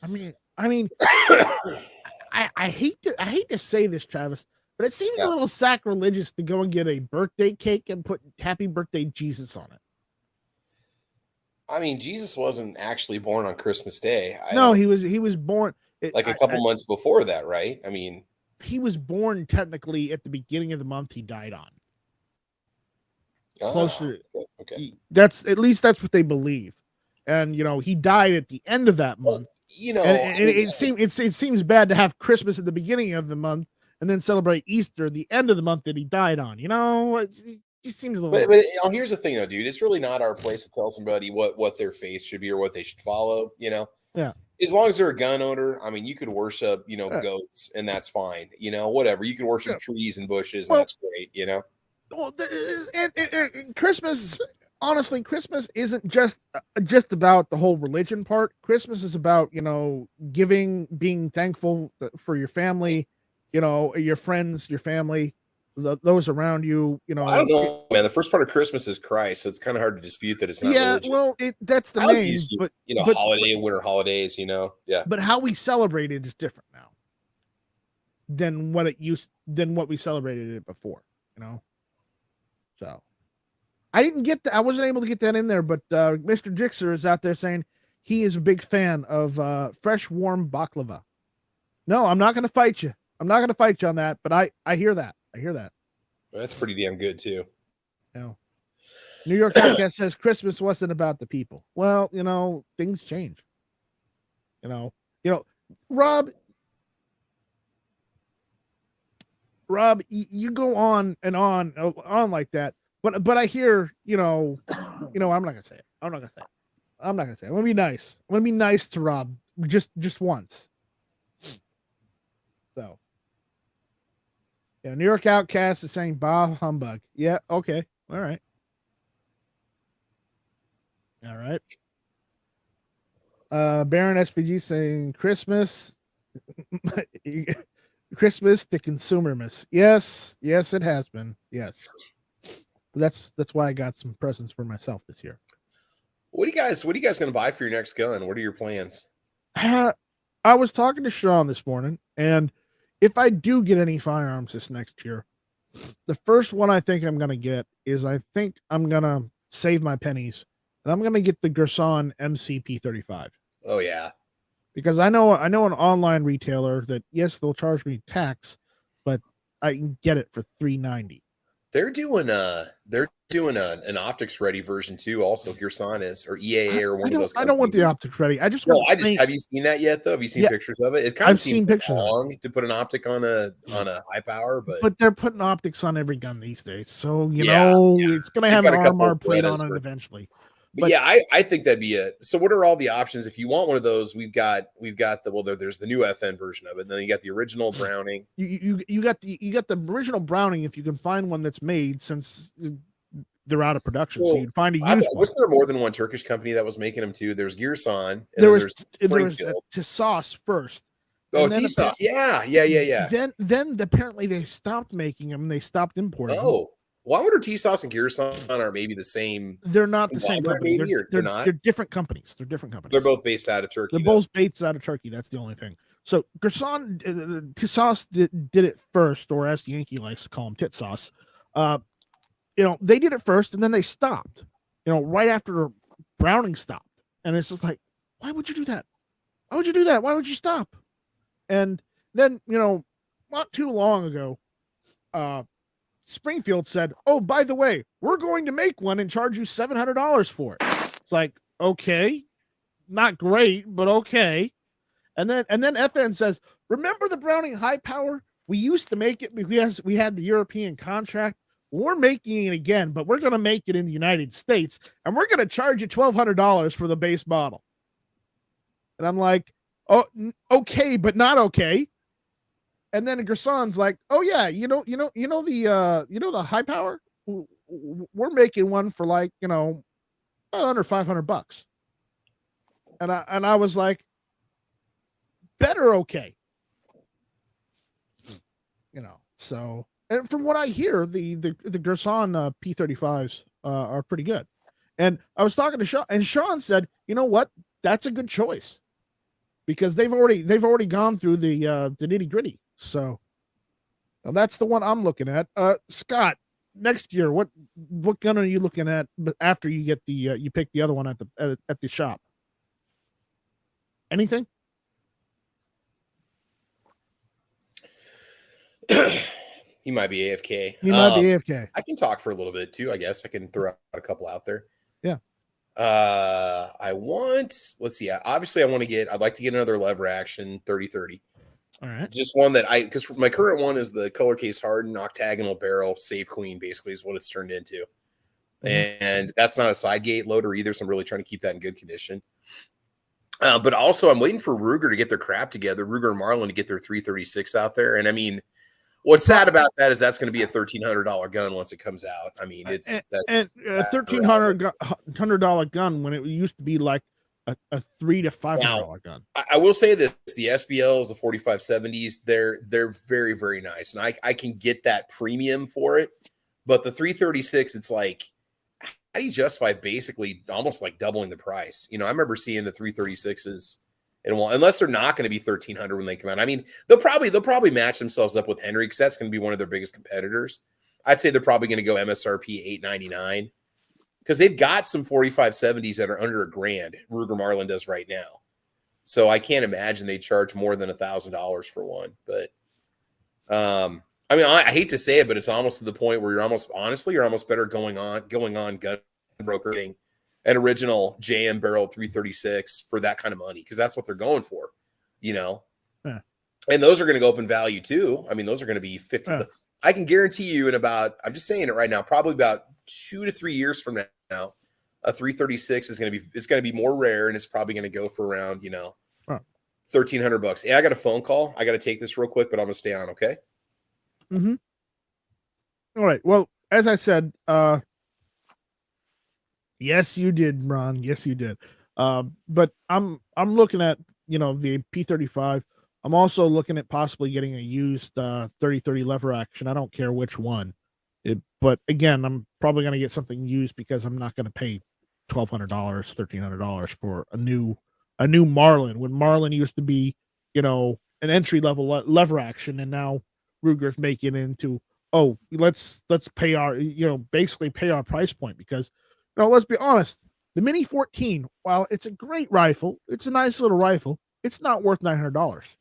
I mean, I hate to say this, Travis, but it seems a little sacrilegious to go and get a birthday cake and put "Happy Birthday Jesus" on it. I mean, Jesus wasn't actually born on Christmas Day. He was born a couple months before that, right? I mean, he was born technically at the beginning of the month he died on. Closer. Okay. That's what they believe. And he died at the end of that month. It seems bad to have Christmas at the beginning of the month and then celebrate Easter at the end of the month that he died on. It just seems a little. But here's the thing, though, dude. It's really not our place to tell somebody what their faith should be or what they should follow. Yeah. As long as they're a gun owner, I mean, you could worship, goats, and that's fine. Whatever. You can worship trees and bushes, and that's great. Well, and Christmas. Honestly, Christmas isn't just about the whole religion part. Christmas is about, giving, being thankful for your family, your friends, your family, those around you, I don't know, man. The first part of Christmas is Christ, so it's kind of hard to dispute that it's not religious. Well, that's the main, but winter holidays, yeah. But how we celebrate it is different now than what we celebrated it before, So I wasn't able to get that in there, but Mr. Jixer is out there saying he is a big fan of fresh, warm baklava. No, I'm not going to fight you. I'm not going to fight you on that, but I hear that. That's pretty damn good too. New York Outcast says Christmas wasn't about the people. Well, things change. Rob, you go on and on like that. But I hear, I'm not gonna say it. I'm not gonna say it. I'm gonna be nice. I'm gonna be nice to Rob just once. So, New York Outcast is saying bah humbug. Yeah, okay, all right. Baron SPG saying Christmas to consumer miss. Yes, it has been. Yes. That's why I got some presents for myself this year. What are you guys going to buy for your next gun? What are your plans? I was talking to Sean this morning, and if I do get any firearms this next year, The first one I think I'm gonna get is I think I'm gonna save my pennies and I'm gonna get the Gerson MCP35. Oh yeah. Because I know an online retailer that yes, they'll charge me tax, but I can get it for $390. They're doing an optics ready version too. Also, Gerson is or EAA or one of those. I don't want the optics ready. I just no. want. Have you seen that yet though? Have you seen pictures of it? It kind of seems long to put an optic on a high power, but they're putting optics on every gun these days, so it's gonna have an RMR plate on it eventually. But yeah, I think that'd be it. So what are all the options if you want one of those? We've got there's the new FN version of it, and then you got the original Browning. You got the original Browning if you can find one that's made, since they're out of production. So you'd find a used one. Wasn't there more than one Turkish company that was making them too? There's Gerson. There was Tisas first. Oh, Tisas. Yeah. Then apparently they stopped making them. They stopped importing. Oh. Well, I wonder Tisas and Gerson are maybe the same. They're not the same company. They're not. They're different companies. They're both based out of Turkey. They're both based out of Turkey. That's the only thing. So Gerson, Tisas did it first, or as Yankee likes to call them, tit sauce. They did it first, and then they stopped. Right after Browning stopped, and it's just like, why would you do that? Why would you do that? Why would you stop? And then not too long ago, Springfield said, "Oh, by the way, we're going to make one and charge you $700 for it." It's like, okay, not great, but okay. And then FN says, "Remember the Browning high power? We used to make it because we had the European contract. We're making it again, but we're going to make it in the United States, and we're going to charge you $1,200 for the base model." And I'm like, "Oh, okay, but not okay." And then Gerson's like, "Oh yeah, the high power. We're making one for like about under $500." And I was like, "Better okay." So, and from what I hear, the Gerson P35s are pretty good. And I was talking to Sean, and Sean said, "You know what? That's a good choice, because they've already gone through the nitty gritty." So that's the one I'm looking at. Scott, next year, what gun are you looking at after you get you pick the other one at the shop? Anything? He might be AFK. I can talk for a little bit too, I guess. I can throw out a couple out there. Yeah. Let's see. Obviously, I'd like to get another lever action 30-30. All right. Just one because my current one is the color case hardened octagonal barrel save queen, basically is what it's turned into. Mm-hmm. And that's not a side gate loader either. So I'm really trying to keep that in good condition. But also I'm waiting for Ruger to get their crap together, Ruger and Marlin to get their 336 out there. And I mean, what's sad about that is that's going to be a $1,300 gun once it comes out. I mean, it's a $1,300 gun when it used to be like a $300 to $500 gun. I will say this: the SBLs, the 4570s, they're very, very nice, and I can get that premium for it. But the 336, it's like, how do you justify basically almost like doubling the price? I remember seeing the 336s. Unless they're not going to be $1,300 when they come out. I mean, they'll probably match themselves up with Henry, because that's going to be one of their biggest competitors. I'd say they're probably going to go MSRP $899, because they've got some 4570s that are under $1,000. Ruger Marlin does right now, so I can't imagine they charge more than $1,000 for one. But I mean, I hate to say it, but it's almost to the point where you're almost better going on gun brokering an original JM barrel 336 for that kind of money, because that's what they're going for, Yeah. And those are going to go up in value too. I mean, those are going to be 50. Yeah. I can guarantee you I'm just saying it right now, probably about 2 to 3 years from now, a 336 is going to be more rare, and it's probably going to go for around, $1,300. Hey, I got a phone call. I got to take this real quick, but I'm going to stay on. Okay. Mm-hmm. All right. Well, as I said, yes, you did, Ron. Yes, you did. But I'm looking at, the P35. I'm also looking at possibly getting a used 30-30 lever action. I don't care which one. But again, I'm probably going to get something used, because I'm not going to pay $1,200, $1,300 for a new Marlin, when Marlin used to be, an entry level lever action, and now Ruger's making it into oh, let's pay our, basically pay our price point, because, let's be honest, the Mini 14, while it's a great rifle, it's a nice little rifle, it's not worth $900.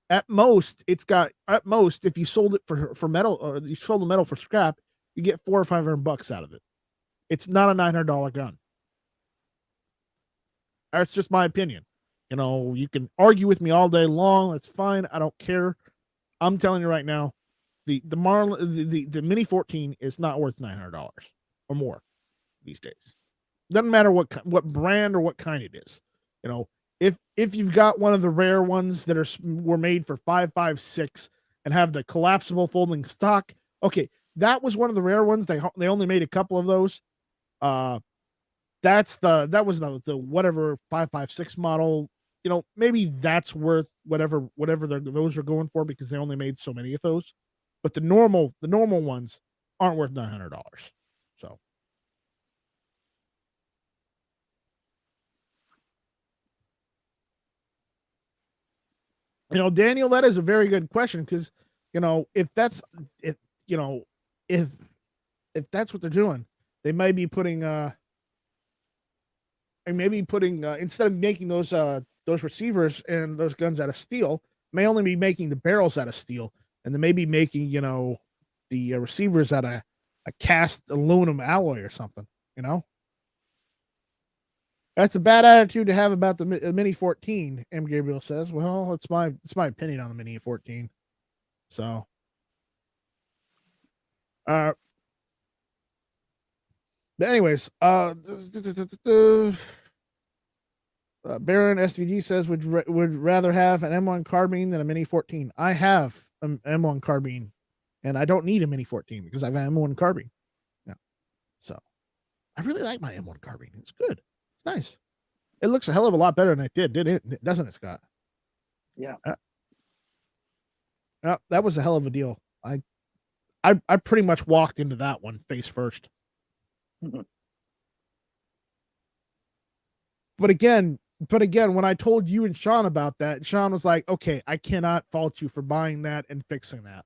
At most, if you sold it for metal, or you sold the metal for scrap, you get $400 or $500 out of it. It's not a $900 gun. That's just my opinion. You can argue with me all day long. That's fine. I don't care. I'm telling you right now, the Mini 14 is not worth $900 or more these days. Doesn't matter what brand or what kind it is. If you've got one of the rare ones that were made for 5.56 and have the collapsible folding stock, okay, that was one of the rare ones. They only made a couple of those. That was the whatever 5.56 model. Maybe that's worth whatever those are going for, because they only made so many of those. But the normal ones aren't worth $900. So. Daniel, that is a very good question, because, if that's what they're doing, they may be putting instead of making those receivers and those guns out of steel, may only be making the barrels out of steel, and they may be making the receivers out of a cast aluminum alloy or something. That's a bad attitude to have about the Mini 14, M. Gabriel says. Well, it's my opinion on the Mini 14. So, but anyways, Baron SVG says would rather have an M1 carbine than a Mini 14. I have an M1 carbine, and I don't need a Mini 14 because I have an M1 carbine. Yeah, so I really like my M1 carbine. It's good. It's nice. It looks a hell of a lot better than it did it? Doesn't it, Scott? Yeah. That was a hell of a deal. I pretty much walked into that one face first. Mm-hmm. But again, when I told you and Sean about that, Sean was like, okay, I cannot fault you for buying that and fixing that.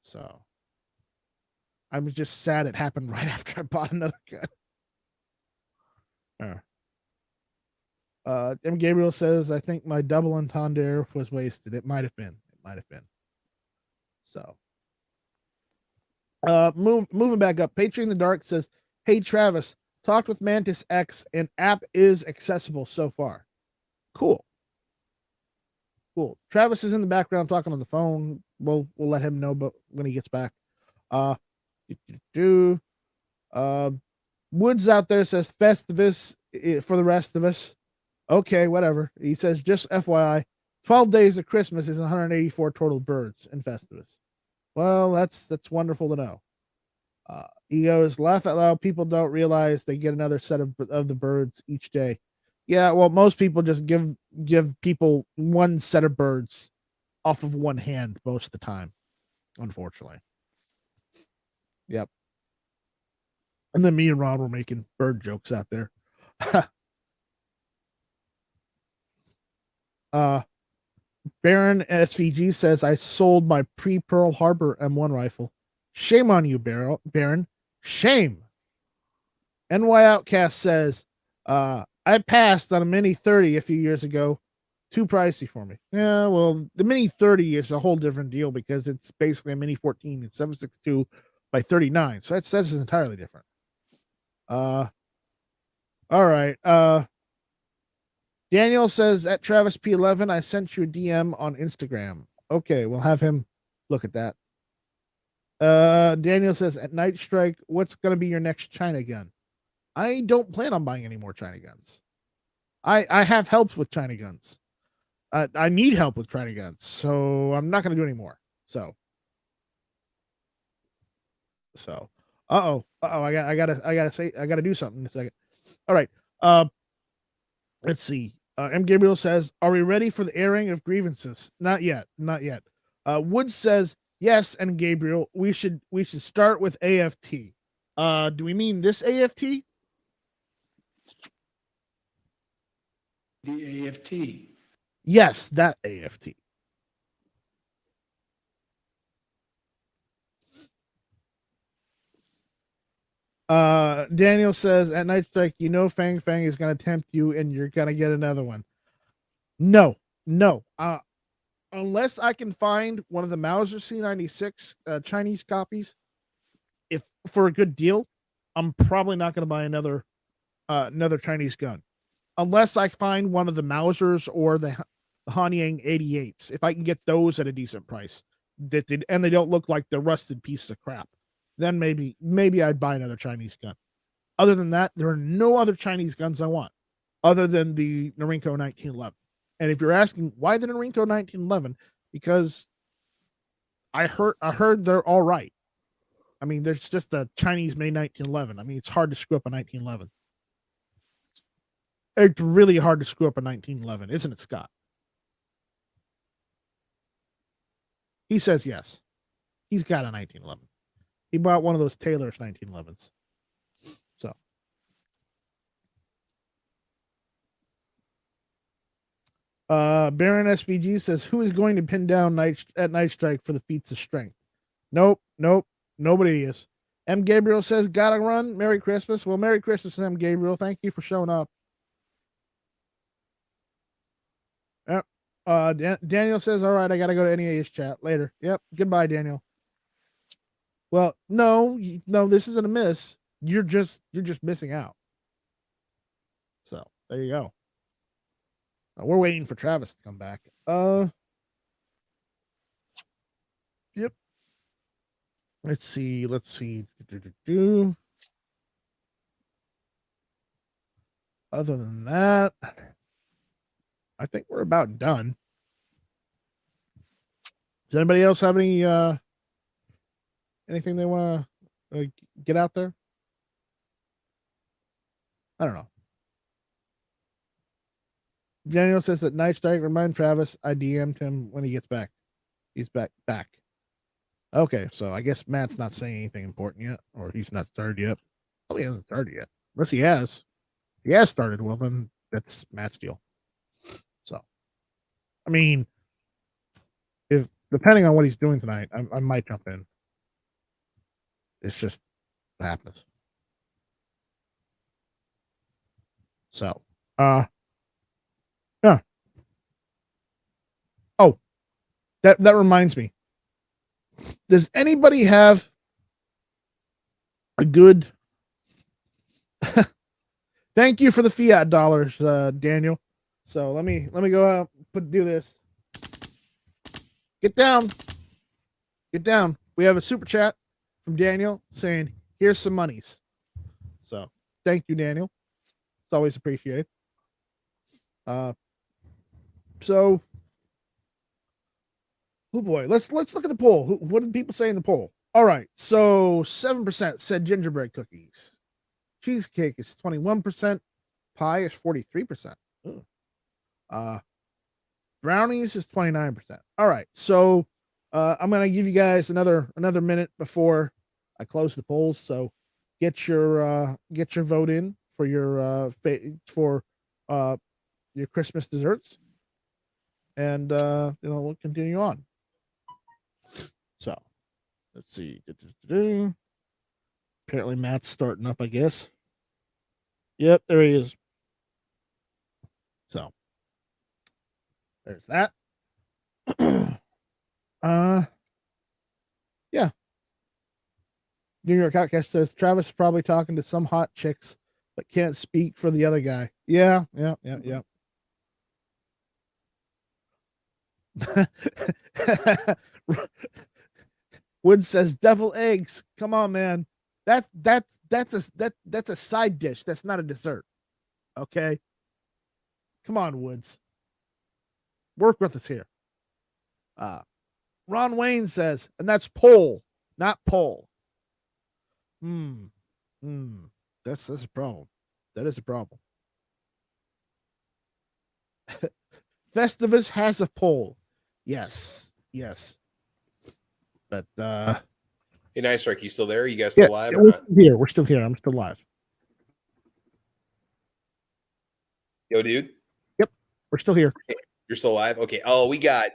So I was just sad it happened right after I bought another gun. M. Gabriel says, I think my double entendre was wasted. It might have been. So, moving back up. Patriot in the Dark says, hey, Travis, talked with Mantis X and app is accessible so far. Cool. Travis is in the background talking on the phone. We'll let him know, but when he gets back. Woods out there says Festivus for the rest of us. Okay, whatever. He says, just FYI, 12 days of Christmas is 184 total birds in Festivus. Well, that's wonderful to know. He goes, laugh out loud. People don't realize they get another set of the birds each day. Yeah, well, most people just give people one set of birds off of one hand most of the time, unfortunately. Yep. And then me and Ron were making bird jokes out there. Baron SVG says, I sold my pre-Pearl Harbor M1 rifle. Shame on you, Baron. Shame. NY Outcast says, I passed on a Mini 30 a few years ago. Too pricey for me. Yeah, well, the Mini 30 is a whole different deal because it's basically a Mini 14. It's 7.62 by 39. So that's entirely different. All right. Daniel says, at Travis P11, I sent you a DM on Instagram. Okay, we'll have him look at that. Daniel says, at Night Strike, what's going to be your next China gun? I don't plan on buying any more China guns. I have helps with China guns. I need help with China guns, so I'm not going to do any more. So, I gotta do something in a second. All right. Let's see. M. Gabriel says, are we ready for the airing of grievances? Not yet. Wood says, yes, and Gabriel, we should start with AFT. Do we mean this AFT? The AFT. Yes, that AFT. Daniel says at Night Strike, Fang Fang is gonna tempt you and you're gonna get another one. No. Unless I can find one of the Mauser C96 Chinese copies, if for a good deal, I'm probably not gonna buy another Chinese gun. Unless I find one of the Mausers or the Hanyang 88s. If I can get those at a decent price, and they don't look like the rusted pieces of crap, then maybe I'd buy another Chinese gun. Other than that, there are no other Chinese guns I want other than the Norinco 1911. And if you're asking why the Norinco 1911, because I heard they're all right. I mean, there's just a Chinese made 1911. I mean, it's hard to screw up a 1911. It's really hard to screw up a 1911, isn't it, Scott? He says yes. He's got a 1911. He bought one of those Taylor's 1911s. So. Baron SVG says, who is going to pin down Night Strike for the feats of strength? Nope. Nobody is. M. Gabriel says, gotta run. Merry Christmas. Well, Merry Christmas, M. Gabriel. Thank you for showing up. Daniel says, all right, I gotta go to NEA's chat later. Yep. Goodbye, Daniel. Well, no, this isn't a miss. You're just missing out. So there you go. We're waiting for Travis to come back. Yep. Let's see. Other than that, I think we're about done. Does anybody else have any anything they want to get out there? I don't know. Daniel says that Night Strike, remind Travis I DM'd him when he gets back. He's back. Okay, so I guess Matt's not saying anything important yet, or he's not started yet. Probably hasn't started yet. Unless he has. If he has started, well, then that's Matt's deal. So, I mean, if depending on what he's doing tonight, I might jump in. It's just what happens. So, yeah. Oh, that reminds me. Does anybody have a good? Thank you for the fiat dollars, Daniel. So let me go out do this. Get down. We have a super chat from Daniel saying, "Here's some monies." So thank you, Daniel. It's always appreciated. So, oh boy, let's look at the poll. What did people say in the poll? All right, so 7% said gingerbread cookies. Cheesecake is 21%. Pie is 43%. Brownies is 29%. All right, so I'm gonna give you guys another minute before I close the polls. So get your vote in for your Christmas desserts, and we'll continue on. So let's see. Apparently Matt's starting up, I guess. Yep, there he is. So there's that. Yeah. New York Outcast says Travis is probably talking to some hot chicks but can't speak for the other guy. Yeah. Wood says devil eggs. Come on, man. That's a side dish. That's not a dessert. Okay. Come on, Woods. Work with us here. Ron Wayne says, and that's poll, not poll. That's a problem. That is a problem. Festivus has a poll. Yes. But hey, Night Strike, you still there? You guys still live? We're still here. I'm still live. Yo, dude. Yep, we're still here. You're still live? Okay. Oh, we got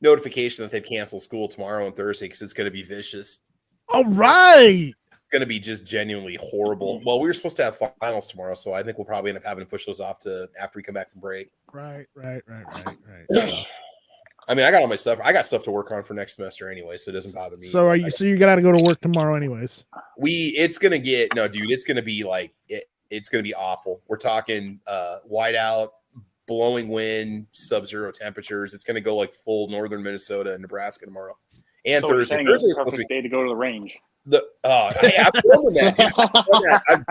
notification that they've canceled school tomorrow and Thursday because it's going to be vicious. All right. It's going to be just genuinely horrible. Well, we were supposed to have finals tomorrow, so I think we'll probably end up having to push those off to after we come back from break. Right. I mean, I got all my stuff. I got stuff to work on for next semester anyway, so it doesn't bother me. So you got to go to work tomorrow anyways. It's going to get, no, dude, it's going to be like, it's going to be awful. We're talking whiteout, blowing wind, sub-zero temperatures. It's going to go like full northern Minnesota and Nebraska tomorrow. And So Thursday. Thursday's supposed to be day to go to the range. Hey, I filmed that, dude.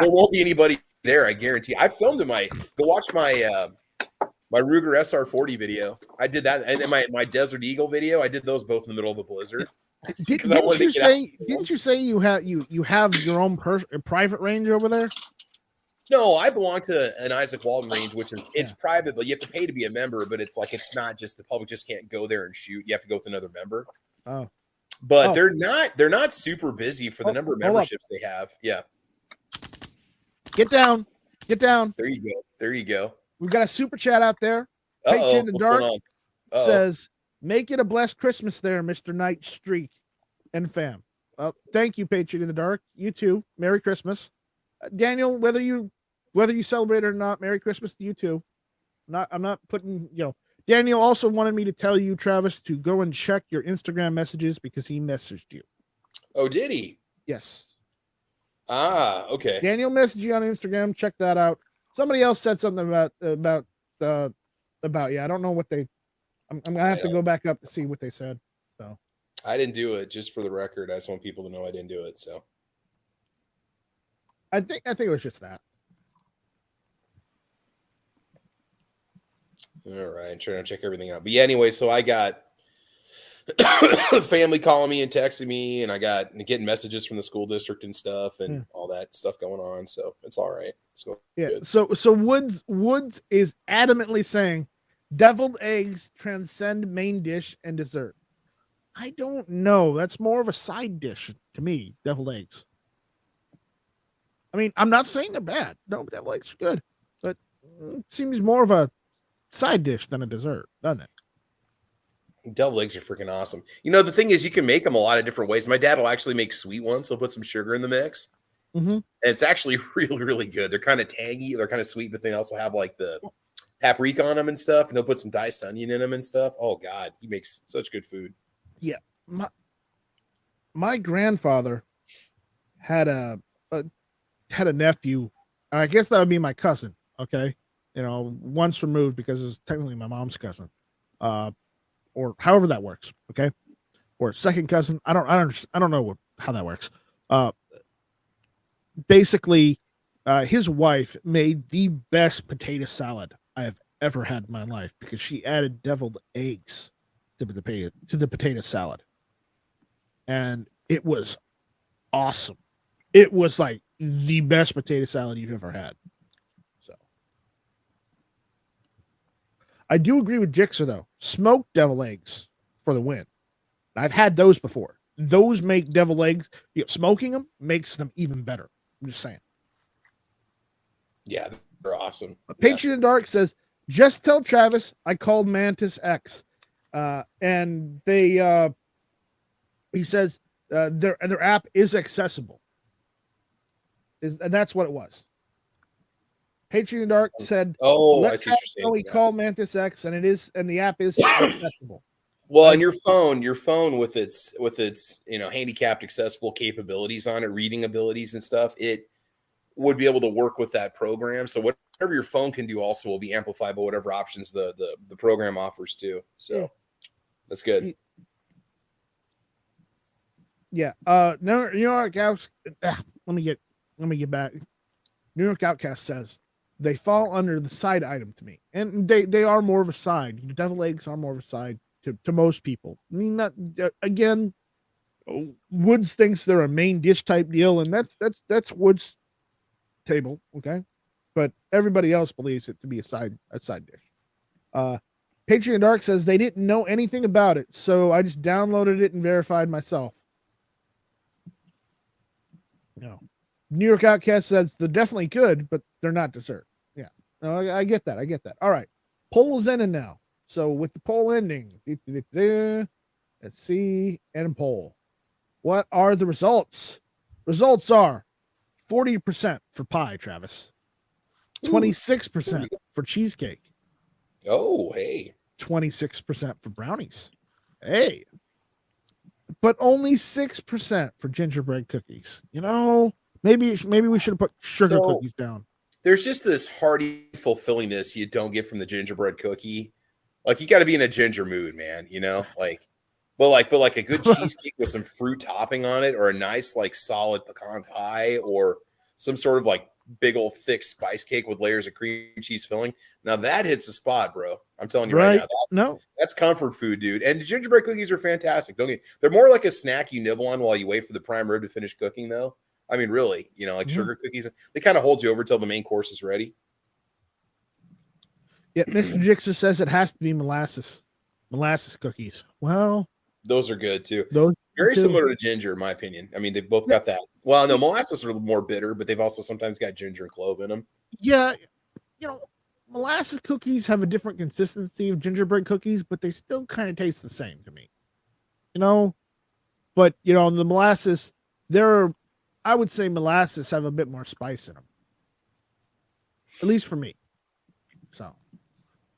There won't be anybody there, I guarantee. I filmed in go watch my my Ruger SR40 video. I did that, and my Desert Eagle video. I did those both in the middle of a blizzard. Didn't you say you have your own private range over there? No, I belong to an Isaac Walton range, which is it's private, but you have to pay to be a member. But it's like it's not just the public just can't go there and shoot. You have to go with another member. Oh, but they're not super busy for the number of memberships they have. Yeah. Get down. There you go. We've got a super chat out there. Uh-oh, in the dark says, "Make it a blessed Christmas there, Mr. Night Streak and fam." Thank you, Patriot in the Dark. You too. Merry Christmas. Daniel, whether you celebrate it or not, Merry Christmas to you too. I'm not putting, Daniel also wanted me to tell you, Travis, to go and check your Instagram messages because he messaged you. Oh, did he? Yes. Ah, okay. Daniel messaged you on Instagram. Check that out. Somebody else said something about you. I don't know what they. I'm gonna have to go back up to see what they said. So I didn't do it. Just for the record, I just want people to know I didn't do it. So I think it was just that. All right, I'm trying to check everything out. But yeah, anyway, so I got family calling me and texting me, and I got getting messages from the school district and stuff, and all that stuff going on. So it's all right. So good. So Woods is adamantly saying deviled eggs transcend main dish and dessert. I don't know. That's more of a side dish to me. Deviled eggs. I mean, I'm not saying they're bad. No, deviled eggs are good, but it seems more of a side dish than a dessert, doesn't it? Deviled eggs are freaking awesome. The thing is, you can make them a lot of different ways. My dad will actually make sweet ones. He'll put some sugar in the mix. Mm-hmm. And it's actually really, really good. They're kind of tangy. They're kind of sweet, but they also have like the paprika on them and stuff. And they'll put some diced onion in them and stuff. Oh, God. He makes such good food. Yeah. My grandfather had a nephew. I guess that would be my cousin. Okay. Once removed because it's technically my mom's cousin. Or however that works, okay, or second cousin. I don't know how that works. Basically, his wife made the best potato salad I have ever had in my life because she added deviled eggs to the potato salad, and it was awesome. It was like the best potato salad you've ever had. So, I do agree with Jixer though. Smoked deviled eggs for the win. I've had those before. Those make deviled eggs. Smoking them makes them even better. I'm just saying. Yeah, they're awesome. Patriot in the Dark says, "Just tell Travis I called Mantis X," and they. He says their app is accessible. And that's what it was. Patriot in the Dark said, "Oh, I see what you're saying." We call Mantis X, and the app is accessible. Well, and your phone with its handicapped accessible capabilities on it, reading abilities and stuff, it would be able to work with that program. So whatever your phone can do also will be amplified by whatever options the program offers too. So that's good. Yeah. New York Outcast. Let me get back. New York Outcast says they fall under the side item to me, and they are more of a side. Deviled eggs are more of a side to most people. I mean, that again, Woods thinks they're a main dish type deal, and that's Woods' table, okay? But everybody else believes it to be a side dish. Patriot Dark says they didn't know anything about it, so I just downloaded it and verified myself. No. New York Outcast says they're definitely good, but they're not dessert. Yeah. No, I get that. All right. Poll is ending now. So with the poll ending, let's see, and poll. What are the results? Results are 40% for pie, Travis. 26% for cheesecake. Oh, hey. 26% for brownies. Hey. But only 6% for gingerbread cookies. You know, maybe we should have put sugar cookies down. There's just this hearty fulfillingness you don't get from the gingerbread cookie. Like, you got to be in a ginger mood, man, you know? Like, but like a good cheesecake with some fruit topping on it, or a nice, like, solid pecan pie, or some sort of like big old thick spice cake with layers of cream cheese filling. Now that hits the spot, bro. I'm telling you right now. That's comfort food, dude. And the gingerbread cookies are fantastic. They're more like a snack you nibble on while you wait for the prime rib to finish cooking, though. I mean, really, you know, like sugar cookies, they kind of hold you over till the main course is ready. Yeah, Mr. Jixer says it has to be molasses cookies. Well, those are good too. Those very similar to ginger, in my opinion. I mean, they've both got that. Well, no, molasses are more bitter, but they've also sometimes got ginger and clove in them. Yeah, you know, molasses cookies have a different consistency of gingerbread cookies, but they still kind of taste the same to me. You know, but you know, the molasses, I would say molasses have a bit more spice in them, at least for me. So,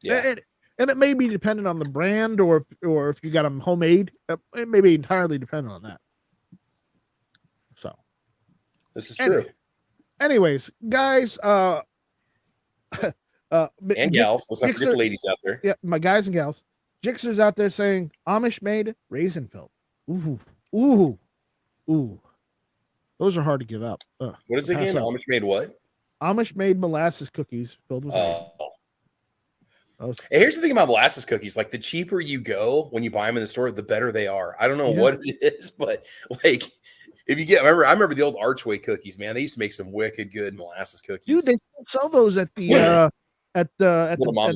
yeah. And it may be dependent on the brand, or if you got them homemade, it may be entirely dependent on that. So, this is true. Anyways, guys, and gals, let's not forget the ladies out there. Yeah, my guys and gals. Jixer's out there saying Amish made raisin filled. Ooh. Those are hard to give up. What is it again? Amish made what? Amish made molasses cookies filled with raisins. Hey, here's the thing about molasses cookies. Like, the cheaper you go when you buy them in the store, the better they are. I don't know what it is, but like, if you I remember the old Archway cookies, man. They used to make some wicked good molasses cookies. Dude, they still sell those at the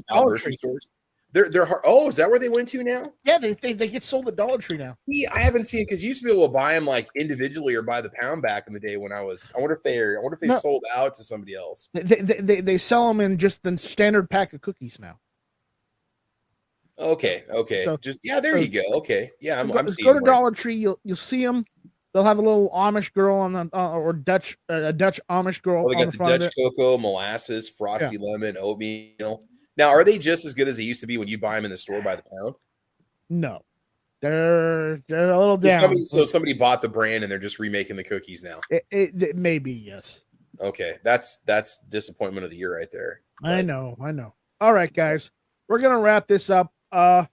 Dollar Tree stores. They're hard. Oh, is that where they went to now? Yeah, they get sold at Dollar Tree now. I haven't seen it, because you used to be able to buy them like individually or by the pound back in the day when I wonder if they sold out to somebody else. They sell them in just the standard pack of cookies now. Okay. So, there you go. Okay, yeah, I'm seeing. Go to Dollar Tree, you'll see them. They'll have a little Amish girl on the or Dutch Amish girl. They got the Dutch cocoa, molasses, frosty lemon, oatmeal. Now, are they just as good as they used to be when you buy them in the store by the pound? No, they're a little down. Somebody bought the brand and they're just remaking the cookies now. It may be, yes. Okay, that's disappointment of the year right there. But I know. All right, guys, we're gonna wrap this up. Plug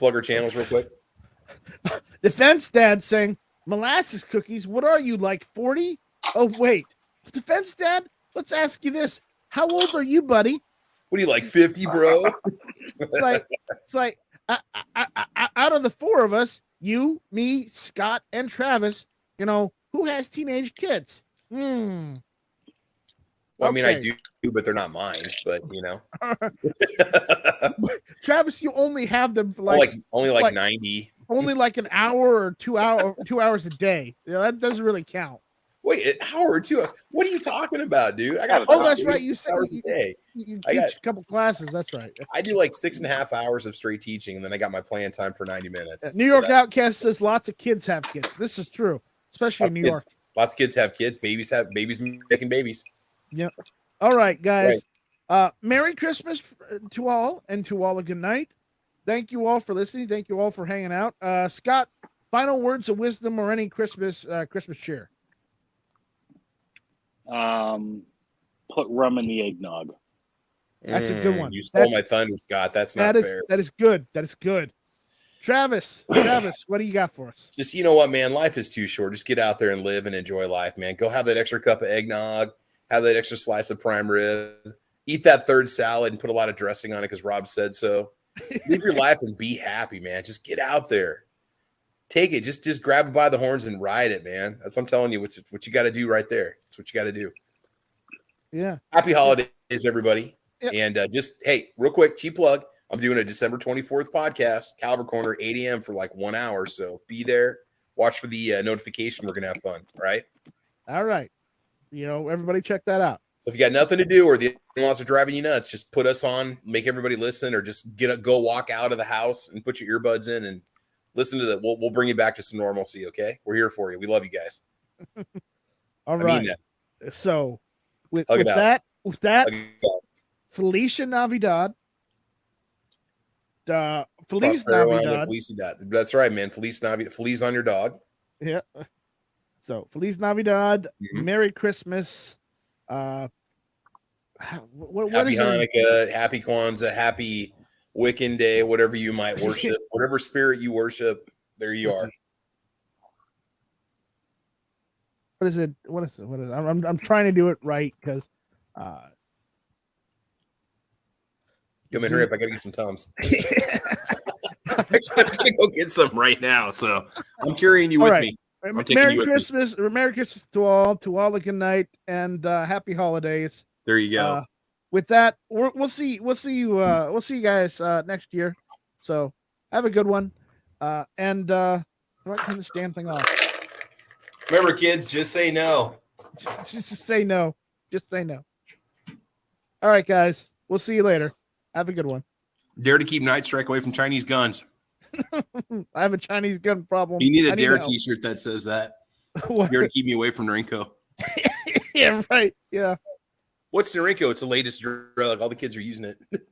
our channels real quick. Defense Dad saying molasses cookies. What are you, like 40? Oh wait, Defense Dad. Let's ask you this: how old are you, buddy? What are you, like 50, bro? it's like out of the four of us, you, me, Scott, and Travis, you know, who has teenage kids? Well, I mean, I do, but they're not mine. But you know, Travis, you only have them for only 90. Only like an hour or 2 hours a day. Yeah, that doesn't really count. Wait, an hour or two? What are you talking about, dude? I got. That's right. You said you teach a couple classes. That's right. I do like 6.5 hours of straight teaching, and then I got my playing time for 90 minutes. New York Outcast says lots of kids have kids. This is true, especially in New York. Lots of kids have kids. Babies making babies. Yep. All right, guys. Merry Christmas to all, and to all a good night. Thank you all for listening. Thank you all for hanging out. Scott, final words of wisdom or any Christmas cheer. Put rum in the eggnog. That's a good one. You stole my thunder, Scott. That's not fair. That is good. Travis, what do you got for us? Just, you know what, man? Life is too short. Just get out there and live and enjoy life, man. Go have that extra cup of eggnog. Have that extra slice of prime rib. Eat that third salad and put a lot of dressing on it because Rob said so. Live your life and be happy, man. Just get out there. Take it. Just grab it by the horns and ride it, man. That's what I'm telling you. What you got to do right there. That's what you got to do. Yeah. Happy holidays, everybody. Yep. And hey, real quick, cheap plug. I'm doing a December 24th podcast, Caliber Corner, 8 a.m. for like 1 hour. So be there. Watch for the notification. We're going to have fun. All right. You know, everybody check that out. So if you got nothing to do or the in-laws are driving you nuts, just put us on, make everybody listen, or just go walk out of the house and put your earbuds in and listen to that. We'll bring you back to some normalcy. Okay, we're here for you. We love you guys. All I right. mean that. So with Hug it out. that, Hug it out. Felicia Navidad. Feliz Prospero and Navidad. Felicidad. That's right, man. Feliz Navidad. Feliz on your dog. Yeah. So Feliz Navidad. Mhm. Merry Christmas. What Happy is it? Hanukkah, happy Kwanzaa, happy Wiccan Day, whatever you might worship, whatever spirit you worship, there you are. What is it? What is it? What is it? I'm trying to do it right because Yo, man, hurry up. I got to get some Tums. Actually, I'm going to go get some right now. So I'm carrying you All with right. me. I'm taking Merry you with me. Christmas. Merry Christmas to all a good night, and happy holidays. There you go. With that, we'll see you guys next year. So have a good one. And I'm not turn this damn thing off. Remember, kids, just say no. Just say no. Just say no. All right, guys. We'll see you later. Have a good one. Dare to keep Night Strike away from Chinese guns. I have a Chinese gun problem. You need a I Dare help. t-shirt that says that. What? Dare to keep me away from Narinko. Yeah, right. Yeah. What's Narinko? It's the latest drug. All the kids are using it.